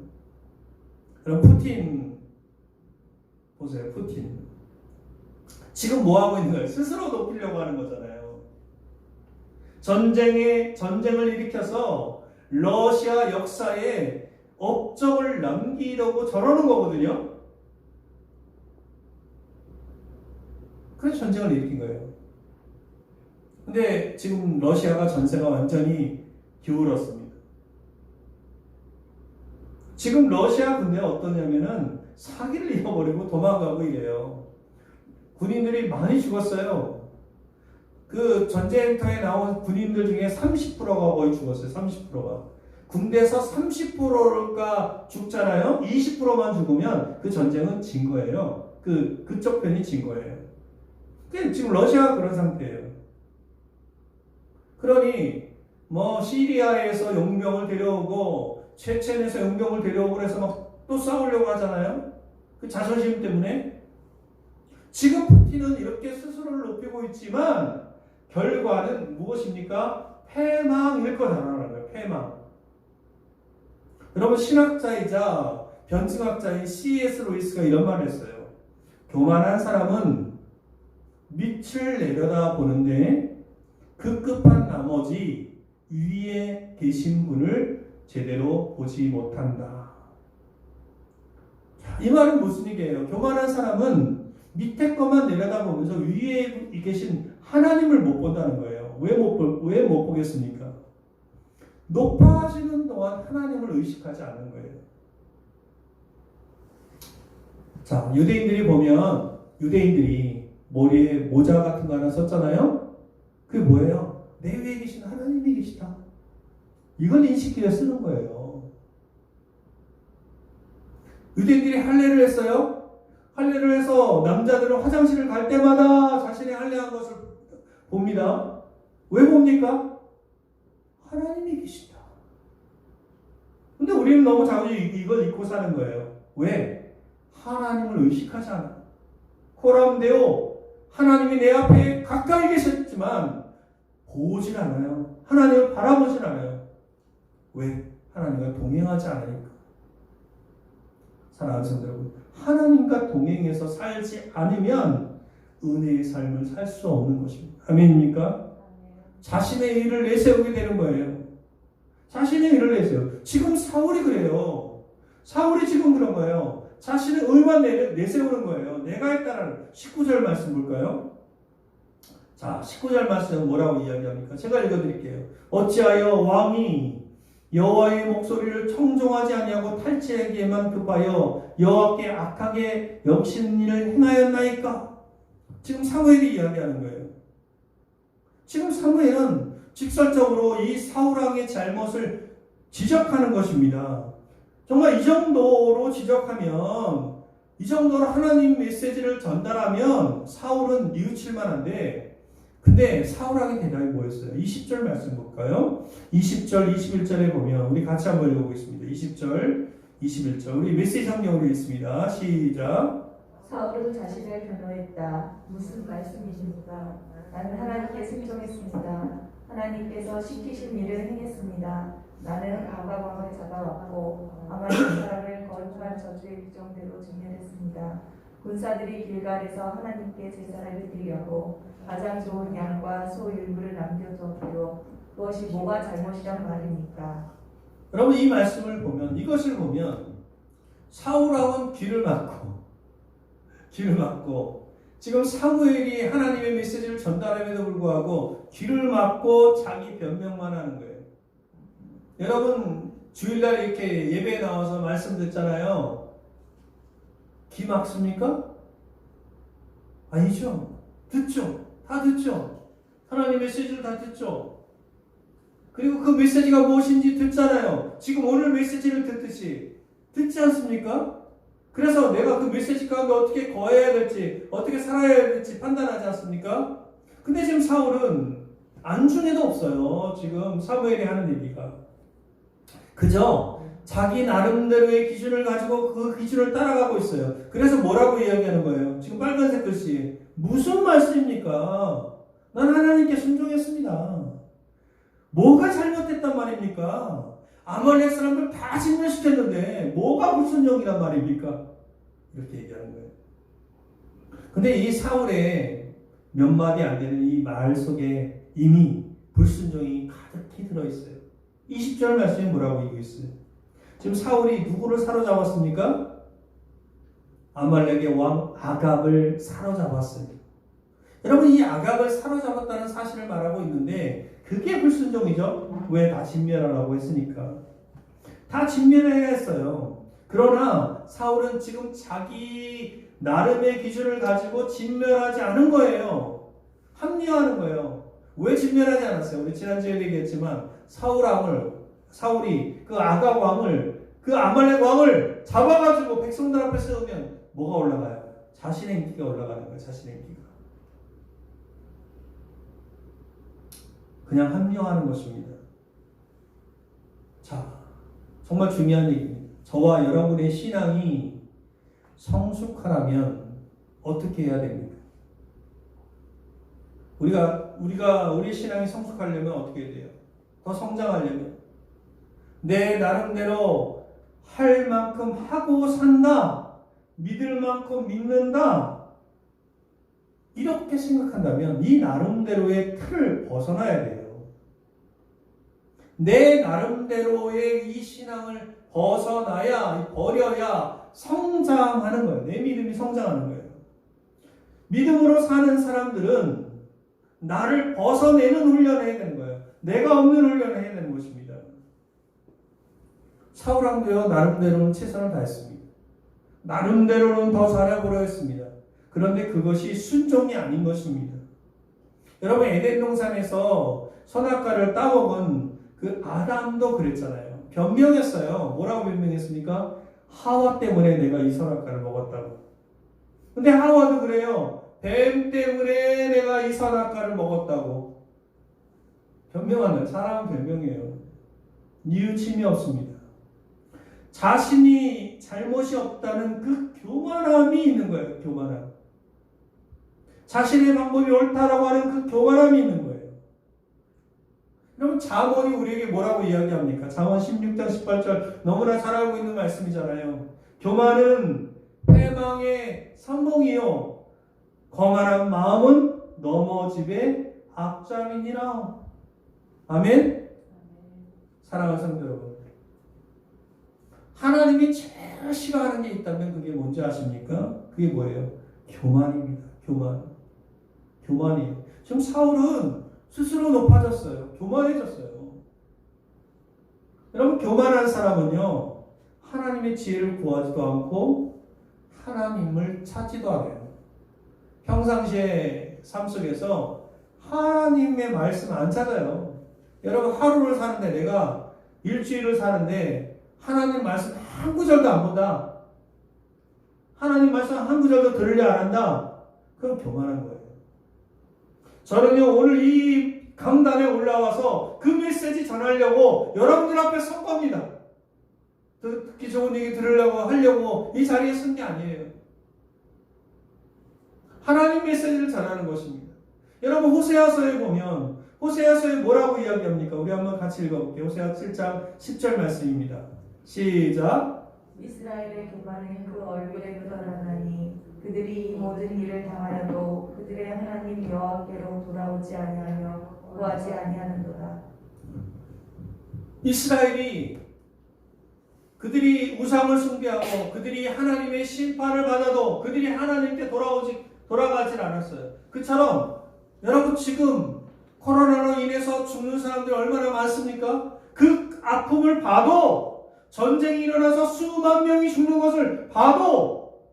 그럼 푸틴 보세요. 푸틴 지금 뭐 하고 있는 거예요? 스스로 높이려고 하는 거잖아요. 전쟁을 일으켜서 러시아 역사에 업적을 남기려고 저러는 거거든요. 그래서 전쟁을 일으킨 거예요. 근데 지금 러시아가 전세가 완전히 기울었습니다. 지금 러시아 군대가 어떠냐면은 사기를 잃어버리고 도망가고 이래요. 군인들이 많이 죽었어요. 그 전쟁터에 나온 군인들 중에 30%가 거의 죽었어요. 30%가. 군대에서 30%가 죽잖아요. 20%만 죽으면 그 전쟁은 진 거예요. 그쪽 편이 진 거예요. 지금 러시아가 그런 상태예요. 그러니 뭐 시리아에서 용병을 데려오고 체첸에서 용병을 데려오고 그래서 막 또 싸우려고 하잖아요. 그 자존심 때문에. 지금 푸틴은 이렇게 스스로를 높이고 있지만 결과는 무엇입니까? 패망일 거다라는 거예요. 패망. 여러분 신학자이자 변증학자인 C.S. 루이스가 이런 말을 했어요. 교만한 사람은 밑을 내려다 보는데 급급한 나머지 위에 계신 분을 제대로 보지 못한다. 이 말은 무슨 얘기예요? 교만한 사람은 밑에 것만 내려다보면서 위에 계신 하나님을 못 본다는 거예요. 왜 못 보겠습니까? 높아지는 동안 하나님을 의식하지 않는 거예요. 자, 유대인들이 머리에 모자 같은 거 하나 썼잖아요? 그게 뭐예요? 내 위에 계신 하나님이 계시다. 이걸 인식해서 쓰는 거예요. 유대인들이 할례를 했어요. 할례를 해서 남자들은 화장실을 갈 때마다 자신이 할례한 것을 봅니다. 왜 봅니까? 하나님이 계시다. 근데 우리는 너무 자주 이걸 잊고 사는 거예요. 왜? 하나님을 의식하지 않아. 코람데오, 하나님이 내 앞에 가까이 계셨지만 보질 않아요. 하나님을 바라보질 않아요. 왜? 하나님과 동행하지 않으니까. 사랑하는 성도 여러분, 하나님과 동행해서 살지 않으면 은혜의 삶을 살 수 없는 것입니다. 아멘입니까? 자신의 일을 내세우게 되는 거예요. 자신의 일을 내세워. 지금 사울이 그래요. 사울이 지금 그런 거예요. 자신의 의만 내세우는 거예요. 내가 했다라는 19절 말씀 볼까요? 자, 19절 말씀 뭐라고 이야기합니까? 제가 읽어드릴게요. 어찌하여 왕이 여호와의 목소리를 청종하지 아니하고 탈취하기에만 급하여 여호와께 악하게 여기시는 일을 행하였나이까? 지금 사무엘이 이야기하는 거예요. 지금 사무엘은 직설적으로 이 사울왕의 잘못을 지적하는 것입니다. 정말 이 정도로 지적하면, 이 정도로 하나님 메시지를 전달하면 사울은 뉘우칠 만한데, 근데 사울왕의 대답이 뭐였어요? 20절 말씀 볼까요? 20절, 21절에 보면 우리 같이 한번 읽어보겠습니다. 20절, 21절 우리 메시지 성경으로 읽습니다. 시작. 사울은 자신을 변호했다. 무슨 말씀이십니까? 나는 하나님께 순종했습니다. 하나님께서 시키신 일을 행했습니다. 나는 아가왕을 잡아왔고 아말렉 사람을 거룩한 저주의 규정대로 진멸했습니다. 군사들이 길갈에서 하나님께 제사를 드리려고 가장 좋은 양과 소 일부를 남겨두었기로 그것이 뭐가 잘못이란 말입니까? 여러분 이 말씀을 보면, 이것을 보면 사울왕은 귀를 막고 지금 사무엘이 하나님의 메시지를 전달함에도 불구하고 귀를 막고 자기 변명만 하는 거예요. 여러분 주일날 이렇게 예배에 나와서 말씀 듣잖아요. 귀 막습니까? 아니죠. 듣죠. 다 듣죠. 하나님의 메시지를 다 듣죠. 그리고 그 메시지가 무엇인지 듣잖아요. 지금 오늘 메시지를 듣듯이 듣지 않습니까? 그래서 내가 그 메시지 가운데 어떻게 거해야 될지, 어떻게 살아야 될지 판단하지 않습니까? 근데 지금 사울은 안중에도 없어요. 지금 사무엘이 하는 얘기가. 그저 자기 나름대로의 기준을 가지고 그 기준을 따라가고 있어요. 그래서 뭐라고 이야기하는 거예요? 지금 빨간색 글씨. 무슨 말씀입니까? 난 하나님께 순종했습니다. 뭐가 잘못됐단 말입니까? 아말렉 사람들 다 진멸시켰는데 뭐가 불순종이란 말입니까? 이렇게 얘기하는 거예요. 근데 이 사울의 몇 마디 안 되는 이 말 속에 이미 불순종이 가득히 들어있어요. 20절 말씀에 뭐라고 얘기했어요? 지금 사울이 누구를 사로잡았습니까? 아말렉의 왕 아갑을 사로잡았어요. 여러분 이 아갑을 사로잡았다는 사실을 말하고 있는데 그게 불순종이죠. 왜? 다 진멸하라고 했으니까. 다 진멸해야 했어요. 그러나 사울은 지금 자기 나름의 기준을 가지고 진멸하지 않은 거예요. 합리화하는 거예요. 왜 진멸하지 않았어요? 우리 지난주에 얘기했지만 사울이 그 아갑 왕을, 그 아말렉 왕을 잡아가지고 백성들 앞에 세우면 뭐가 올라가요? 자신의 인기가 올라가는 거예요. 자신의 인기가. 그냥 합리화하는 것입니다. 자, 정말 중요한 얘기입니다. 저와 여러분의 신앙이 성숙하려면 어떻게 해야 됩니까? 우리 신앙이 성숙하려면 어떻게 해야 돼요? 더 성장하려면 내 나름대로 할 만큼 하고 산다, 믿을 만큼 믿는다, 이렇게 생각한다면 이 나름대로의 틀을 벗어나야 돼요. 내 나름대로의 이 신앙을 벗어나야, 버려야 성장하는 거예요. 내 믿음이 성장하는 거예요. 믿음으로 사는 사람들은 나를 벗어내는 훈련을 해야 되는 거예요. 내가 없는 훈련을 해야 되는 것입니다. 사울왕도요, 나름대로는 최선을 다했습니다. 나름대로는 더 잘해보려 했습니다. 그런데 그것이 순종이 아닌 것입니다. 여러분, 에덴 동산에서 선악과를 따먹은 그 아담도 그랬잖아요. 변명했어요. 뭐라고 변명했습니까? 하와 때문에 내가 이 선악과를 먹었다고. 근데 하와도 그래요. 뱀 때문에 내가 이 선악과를 먹었다고. 변명하는, 사람은 변명이에요. 뉘우침이 없습니다. 자신이 잘못이 없다는 그 교만함이 있는 거예요. 교만함. 자신의 방법이 옳다라고 하는 그 교만함이 있는 거예요. 그럼 잠언이 우리에게 뭐라고 이야기합니까? 잠언 16장 18절 너무나 잘 알고 있는 말씀이잖아요. 교만은 패망의 선봉이요 거만한 마음은 넘어집의 앞잡이니라. 아멘. 사랑하는 성도 여러분, 하나님이 제일 싫어하는 게 있다면 그게 뭔지 아십니까? 그게 뭐예요? 교만입니다. 교만이에요. 지금 사울은 스스로 높아졌어요. 교만해졌어요. 여러분, 교만한 사람은요, 하나님의 지혜를 구하지도 않고 하나님을 찾지도 않아요. 평상시에 삶 속에서 하나님의 말씀 안 찾아요. 여러분, 하루를 사는데, 내가 일주일을 사는데 하나님 말씀 한 구절도 안 본다, 하나님 말씀 한 구절도 들으려 안 한다, 그건 교만한 거예요. 저는요, 오늘 이 강단에 올라와서 그 메시지 전하려고 여러분들 앞에 선 겁니다. 듣기 좋은 얘기 들으려고 하려고 이 자리에 선 게 아니에요. 하나님 메시지를 전하는 것입니다. 여러분, 호세아서에 보면 호세아서에 뭐라고 이야기합니까? 우리 한번 같이 읽어볼게요. 호세아 7장 10절 말씀입니다. 시작. 이스라엘의 교만은 그 얼굴에 드러나나니 그들이 이 모든 일을 당하여도 그들의 하나님 여호와께로 돌아오지 아니하며 구하지 아니하는도다. 이스라엘이 그들이 우상을 숭배하고 그들이 하나님의 심판을 받아도 그들이 하나님께 돌아가질 않았어요. 그처럼 여러분, 지금 코로나로 인해서 죽는 사람들이 얼마나 많습니까? 그 아픔을 봐도, 전쟁이 일어나서 수만 명이 죽는 것을 봐도,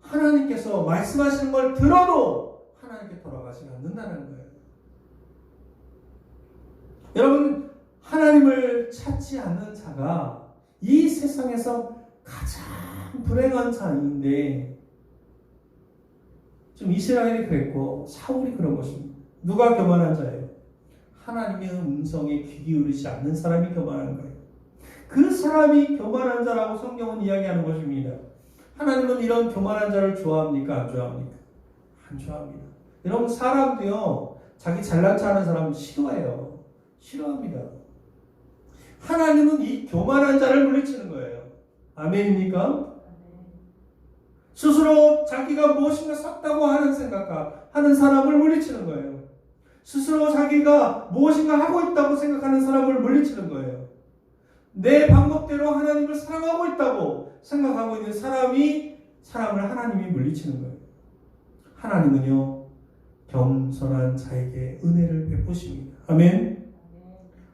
하나님께서 말씀하시는 걸 들어도 하나님께 돌아가지 않는다는 거예요. 여러분, 하나님을 찾지 않는 자가 이 세상에서 가장 불행한 자인데, 좀 이스라엘이 그랬고 사울이 그런 것입니다. 누가 교만한 자예요? 하나님의 음성에 귀 기울이지 않는 사람이 교만한 거예요. 그 사람이 교만한 자라고 성경은 이야기하는 것입니다. 하나님은 이런 교만한 자를 좋아합니까? 안 좋아합니까? 안 좋아합니다. 여러분, 사람도요, 자기 잘난 체 하는 사람은 싫어해요. 싫어합니다. 하나님은 이 교만한 자를 물리치는 거예요. 아멘입니까? 스스로 자기가 무엇인가 샀다고 하는 생각하는 사람을 물리치는 거예요. 스스로 자기가 무엇인가 하고 있다고 생각하는 사람을 물리치는 거예요. 내 방법대로 하나님을 사랑하고 있다고 생각하고 있는 사람을 하나님이 물리치는 거예요. 하나님은요, 겸손한 자에게 은혜를 베푸십니다. 아멘.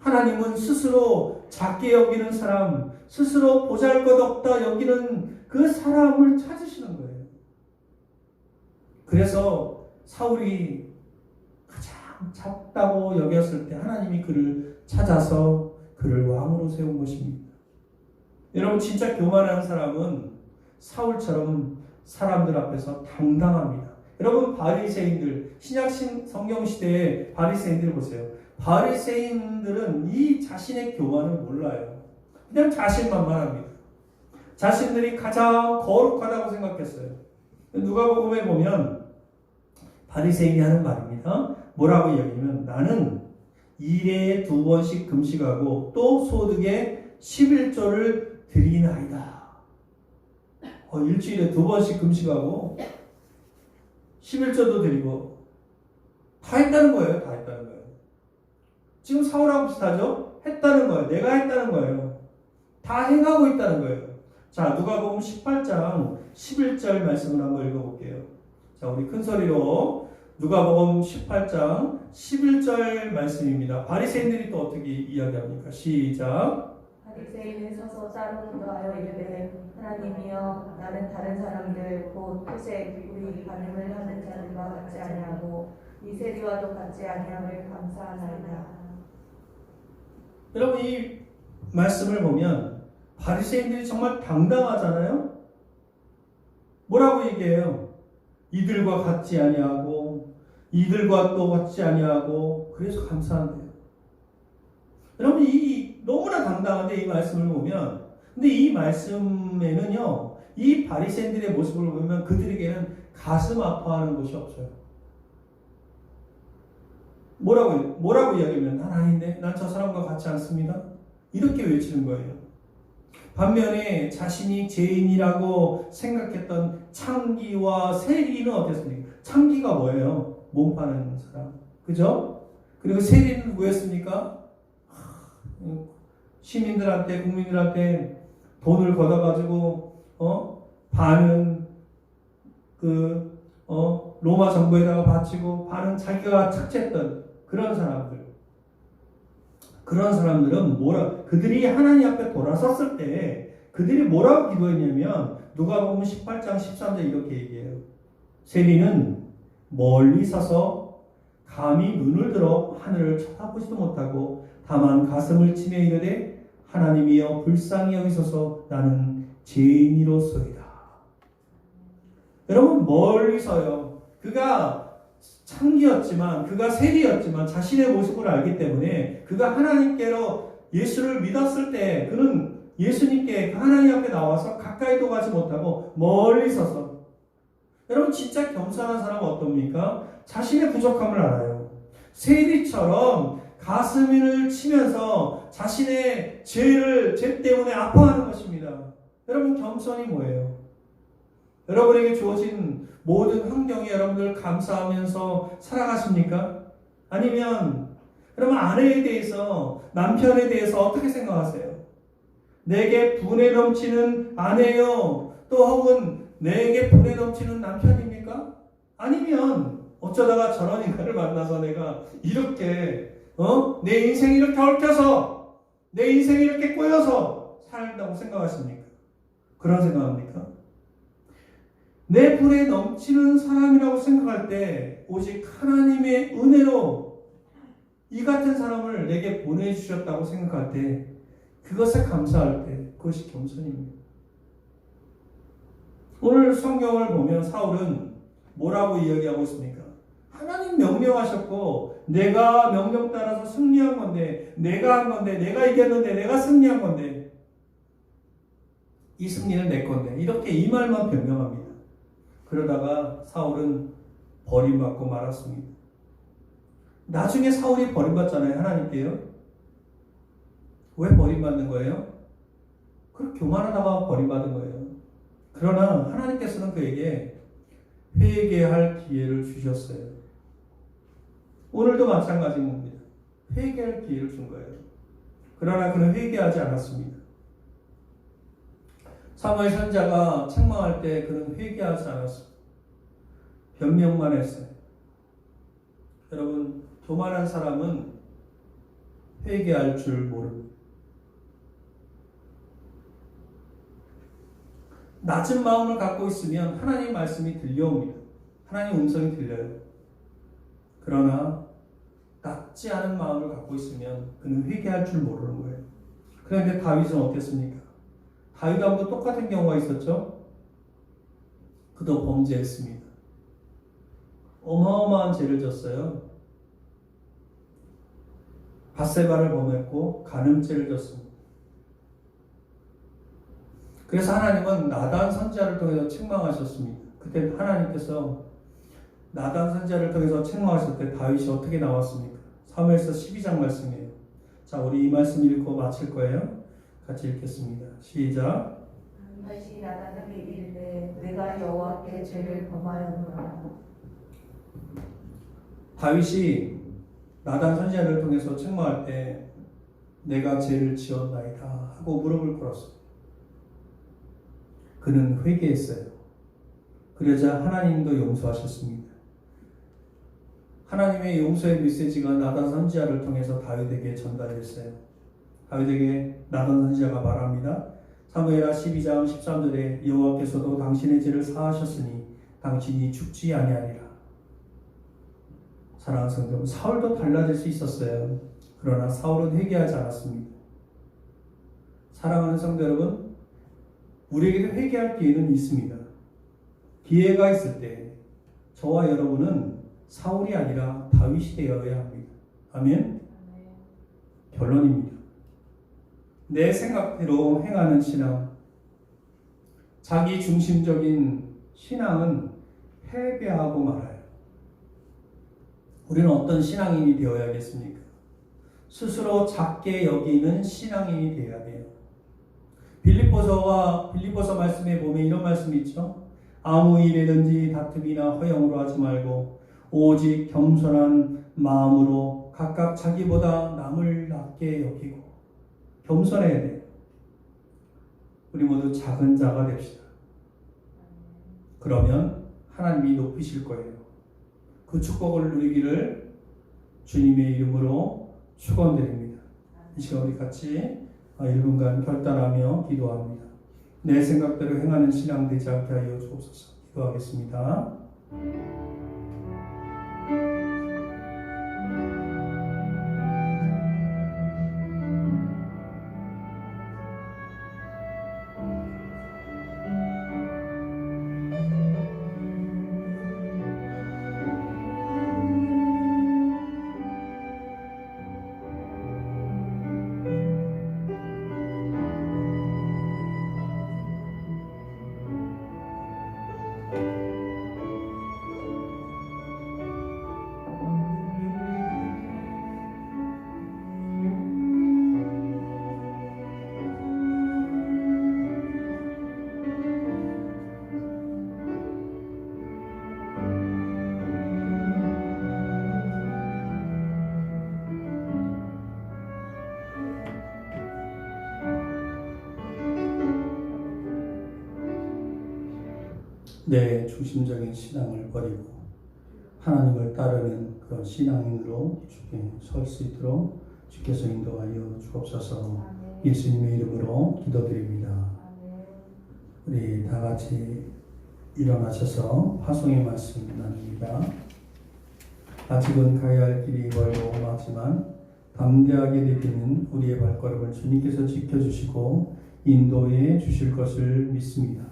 하나님은 스스로 작게 여기는 사람, 스스로 보잘것없다 여기는 그 사람을 찾으시는 거예요. 그래서 사울이 가장 작다고 여겼을 때 하나님이 그를 찾아서 그를 왕으로 세운 것입니다. 여러분, 진짜 교만한 사람은 사울처럼 사람들 앞에서 당당합니다. 여러분, 바리새인들, 신약 성경 시대의 바리새인들 보세요. 바리새인들은 이 자신의 교만을 몰라요. 그냥 자신만만합니다. 자신들이 가장 거룩하다고 생각했어요. 누가복음에 보면 바리새인이 하는 말입니다. 뭐라고 이야기하면, 나는 일에 2번씩 금식하고 또 소득의 11조를 드리나이다. 일주일에 2번씩 금식하고 11조도 드리고 다 했다는 거예요. 다 했다는 거예요. 지금 사울하고 비슷하죠? 했다는 거예요. 내가 했다는 거예요. 다 행하고 있다는 거예요. 자, 누가복음 18장 11절 말씀을 한번 읽어볼게요. 자, 우리 큰 소리로 누가복음 18장 11절 말씀입니다. 바리새인들이 또 어떻게 이야기합니까? 시작. 바리새인은 서서 따로 기도하여 이르되 하나님이여 나는 다른 사람들 곧 토색 우리 간음을 하는 자들과 같지 아니하고 이 세리와도 같지 아니함을 감사하나이다. 여러분 이 말씀을 보면 바리새인들이 정말 당당하잖아요. 뭐라고 얘기해요? 이들과 같지 아니하고 이들과 또 같지 아니하고 그래서 감사한대요. 여러분 이 너무나 당당한데 이 말씀을 보면 근데 이 말씀에는요 이 바리새인들의 모습을 보면 그들에게는 가슴 아파하는 것이 없어요. 뭐라고 이야기하면 난 아닌데 난 저 사람과 같지 않습니다. 이렇게 외치는 거예요. 반면에 자신이 죄인이라고 생각했던 창기와 세리는 어땠습니까? 창기가 뭐예요? 몸 파는 사람. 그죠? 그리고 세리는 누구였습니까? 시민들한테, 국민들한테 돈을 걷어가지고, 반은 로마 정부에다가 바치고, 반은 자기가 착취했던 그런 사람들. 그런 사람들은 그들이 하나님 앞에 돌아섰을 때 그들이 뭐라고 기도했냐면 누가복음 18장 13절 이렇게 얘기해요. 세리는 멀리 서서 감히 눈을 들어 하늘을 쳐다보지도 못하고 다만 가슴을 치며 이르되 하나님이여 불쌍히 여기소서 나는 죄인이로소이다. 여러분 멀리서요. 그가 창기였지만 그가 세리였지만 자신의 모습을 알기 때문에 그가 하나님께로 예수를 믿었을 때 그는 예수님께 하나님 앞에 나와서 가까이도 가지 못하고 멀리 서서 여러분 진짜 겸손한 사람은 어떻습니까? 자신의 부족함을 알아요. 세리처럼 가슴을 치면서 자신의 죄 때문에 아파하는 것입니다. 여러분 겸손이 뭐예요? 여러분에게 주어진 모든 환경에 여러분들 감사하면서 살아가십니까? 아니면 여러분 아내에 대해서 남편에 대해서 어떻게 생각하세요? 내게 분에 넘치는 아내요 또 혹은 내게 분에 넘치는 남편입니까? 아니면 어쩌다가 저런 인간을 만나서 내가 이렇게 내 인생이 이렇게 얽혀서 내 인생이 이렇게 꼬여서 살다고 생각하십니까? 그런 생각합니까? 내 분에 넘치는 사람이라고 생각할 때 오직 하나님의 은혜로 이 같은 사람을 내게 보내주셨다고 생각할 때 그것에 감사할 때 그것이 겸손입니다. 오늘 성경을 보면 사울은 뭐라고 이야기하고 있습니까? 하나님 명령하셨고 내가 명령 따라서 승리한 건데 내가 한 건데 내가 이겼는데 내가 승리한 건데 이 승리는 내 건데 이렇게 이 말만 변명합니다. 그러다가 사울은 버림받고 말았습니다. 나중에 사울이 버림받잖아요. 하나님께요. 왜 버림받는 거예요? 그렇게 교만하다가 버림받은 거예요. 그러나 하나님께서는 그에게 회개할 기회를 주셨어요. 오늘도 마찬가지인 겁니다. 회개할 기회를 준 거예요. 그러나 그는 회개하지 않았습니다. 사무엘 선지자가 책망할 때 그는 회개하지 않았습니다. 변명만 했어요. 여러분, 교만한 사람은 회개할 줄 모릅니다. 낮은 마음을 갖고 있으면 하나님 말씀이 들려옵니다. 하나님 음성이 들려요. 그러나 낮지 않은 마음을 갖고 있으면 그는 회개할 줄 모르는 거예요. 그런데 다윗은 어땠습니까? 다윗하고도 똑같은 경우가 있었죠. 그도 범죄했습니다. 어마어마한 죄를 졌어요. 밧세바를 범했고 간음죄를 졌습니다. 그래서 하나님은 나단 선지자를 통해서 책망하셨습니다. 그때 하나님께서 나단 선지자를 통해서 책망하실 때 다윗이 어떻게 나왔습니까? 사무엘서 12장 말씀이에요. 자, 우리 이 말씀 읽고 마칠 거예요. 같이 읽겠습니다. 시작. 다시 나단에게 이르되 내가 여호와께 죄를 범하였노라. 다윗이 나단 선지자를 통해서 책망할 때 내가 죄를 지었나이다 하고 무릎을 꿇었어요. 그는 회개했어요. 그러자 하나님도 용서하셨습니다. 하나님의 용서의 메시지가 나단 선지자를 통해서 다윗에게 전달됐어요. 다윗에게 나단 선지자가 말합니다. 사무엘하 12장 13절에 여호와께서도 당신의 죄를 사하셨으니 당신이 죽지 아니하리라. 사랑하는 성도 여러분, 사울도 달라질 수 있었어요. 그러나 사울은 회개하지 않았습니다. 사랑하는 성도 여러분, 우리에게도 회개할 기회는 있습니다. 기회가 있을 때 저와 여러분은 사울이 아니라 다윗이 되어야 합니다. 아멘? 결론입니다. 내 생각대로 행하는 신앙, 자기 중심적인 신앙은 패배하고 말아요. 우리는 어떤 신앙인이 되어야겠습니까? 스스로 작게 여기는 신앙인이 되어야 돼요. 빌립보서 말씀에 보면 이런 말씀이 있죠. 아무 일에든지 다툼이나 허영으로 하지 말고 오직 겸손한 마음으로 각각 자기보다 남을 낮게 여기고 겸손해야 돼요. 우리 모두 작은 자가 됩시다. 그러면 하나님이 높이실 거예요. 그 축복을 누리기를 주님의 이름으로 축원드립니다. 이 시간 우리 같이 1분간 결단하며 기도합니다. 내 생각대로 행하는 신앙 되지 않게 하여 주옵소서. 기도하겠습니다. 내 중심적인 신앙을 버리고 하나님을 따르는 그런 신앙인으로 주께 설 수 있도록 주께서 인도하여 주옵소서. 예수님의 이름으로 기도드립니다. 우리 다 같이 일어나셔서 화송의 말씀 나눕니다. 아직은 가야 할 길이 멀고 험하지만 담대하게 내딛는 우리의 발걸음을 주님께서 지켜주시고 인도해 주실 것을 믿습니다.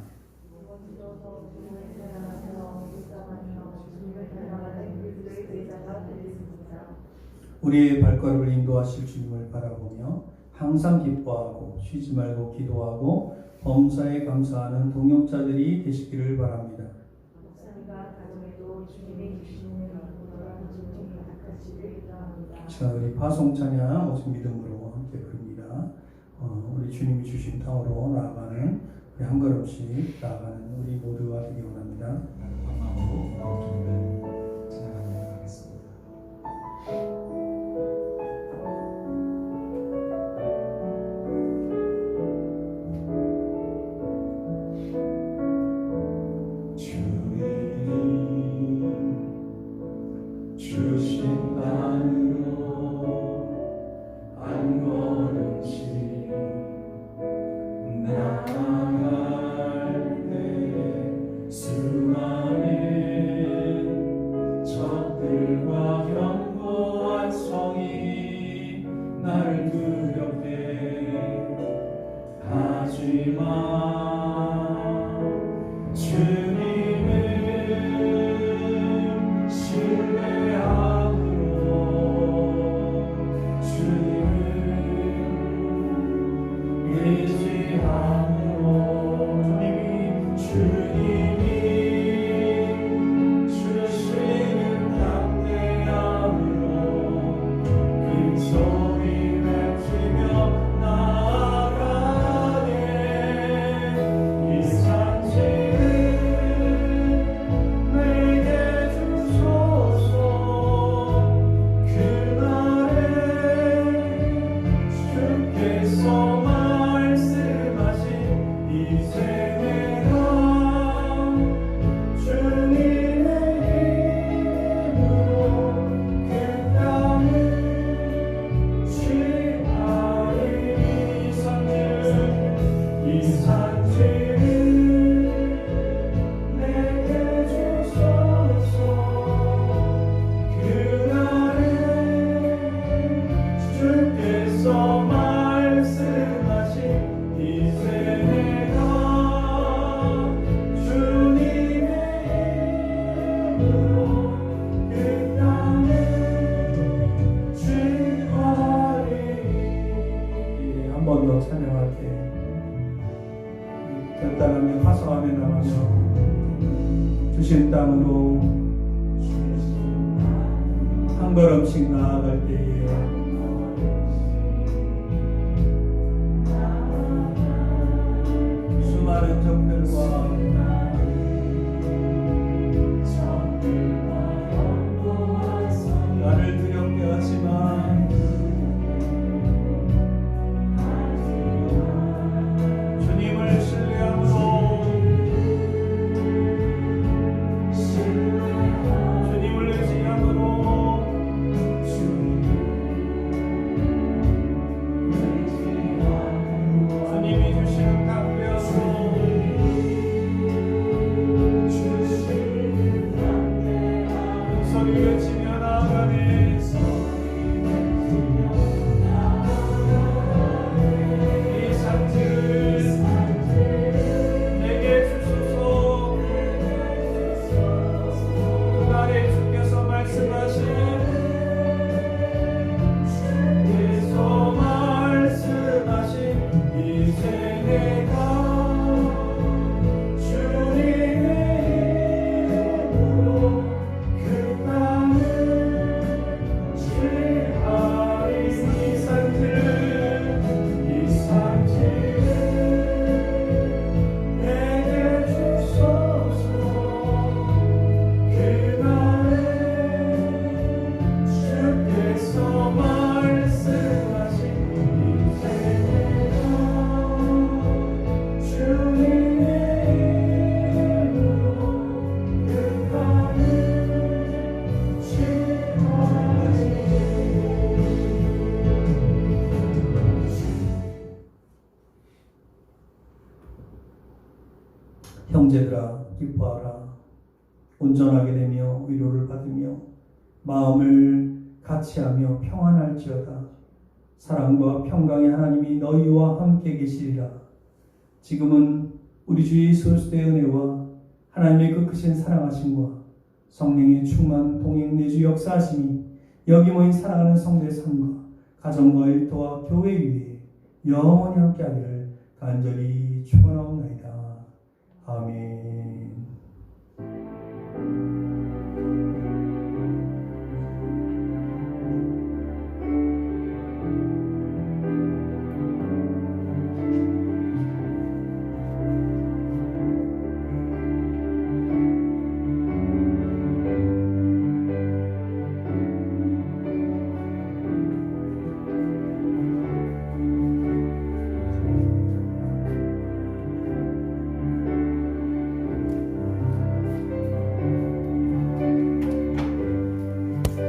우리의 발걸음을 인도하실 주님을 바라보며 항상 기뻐하고 쉬지 말고 기도하고 범사에 감사하는 동역자들이 되시기를 바랍니다. 자, 우리 파송 찬양 오직 믿음으로 함께 부릅니다. 우리 주님이 주신 땅으로 나아가는 우리 한 걸음씩 나아가는 우리 모두가 되기 원합니다. 마음으로 주님을 찬양하도록 하겠습니다. 주신 땅으로 한 걸음씩 나아갈 때 수많은 적들과 견고한 성이 나를 두렵게 하지만 주님을 신뢰함으로 주님을 의지함으로 주님이 주시는 담대함으로 말씀하신 이 세대가 주님의 이름으로 그 땅을 취하리니 이 산지를 내게 주소서. 그날에 주께서 말씀하신 이 세대가 주님의 이름으로 그 땅을 취하리니. 한 번 더 찬양할게. 결단하며 화성하며 나가며 주신 땅으로 한 걸음씩 나아갈 때에 수많은 적들과 나를 두렵게 하지만 주님을 신뢰함으로 주님을 의지함으로 주님이 주시는 담대함으로 소리 외치며 나아가네. 이 산지를 내게 주소서. 그날에 주께서 말씀하신 이 세대가 주님의 이름으로 그 땅을 취하리니 이 산지를 내게 주소서. 그날에 주께서 말씀하신 이 세대가 주님의 이름으로 그 땅을 취하리니. 형제들아 기뻐하라. 온전하게 되며 위로를 받으며 마음을 같이하며 평안할지어다. 사랑과 평강의 하나님이 너희와 함께 계시리라. 지금은 우리 주 예수 그리스도의 은혜와 하나님의 그 크신 사랑하심과 성령의 충만 동행 내주 역사하심이 여기 모인 사랑하는 성도의 삶과 가정과 일터와 교회 위에 영원히 함께하기를 간절히 축원하옵나이다. 아멘.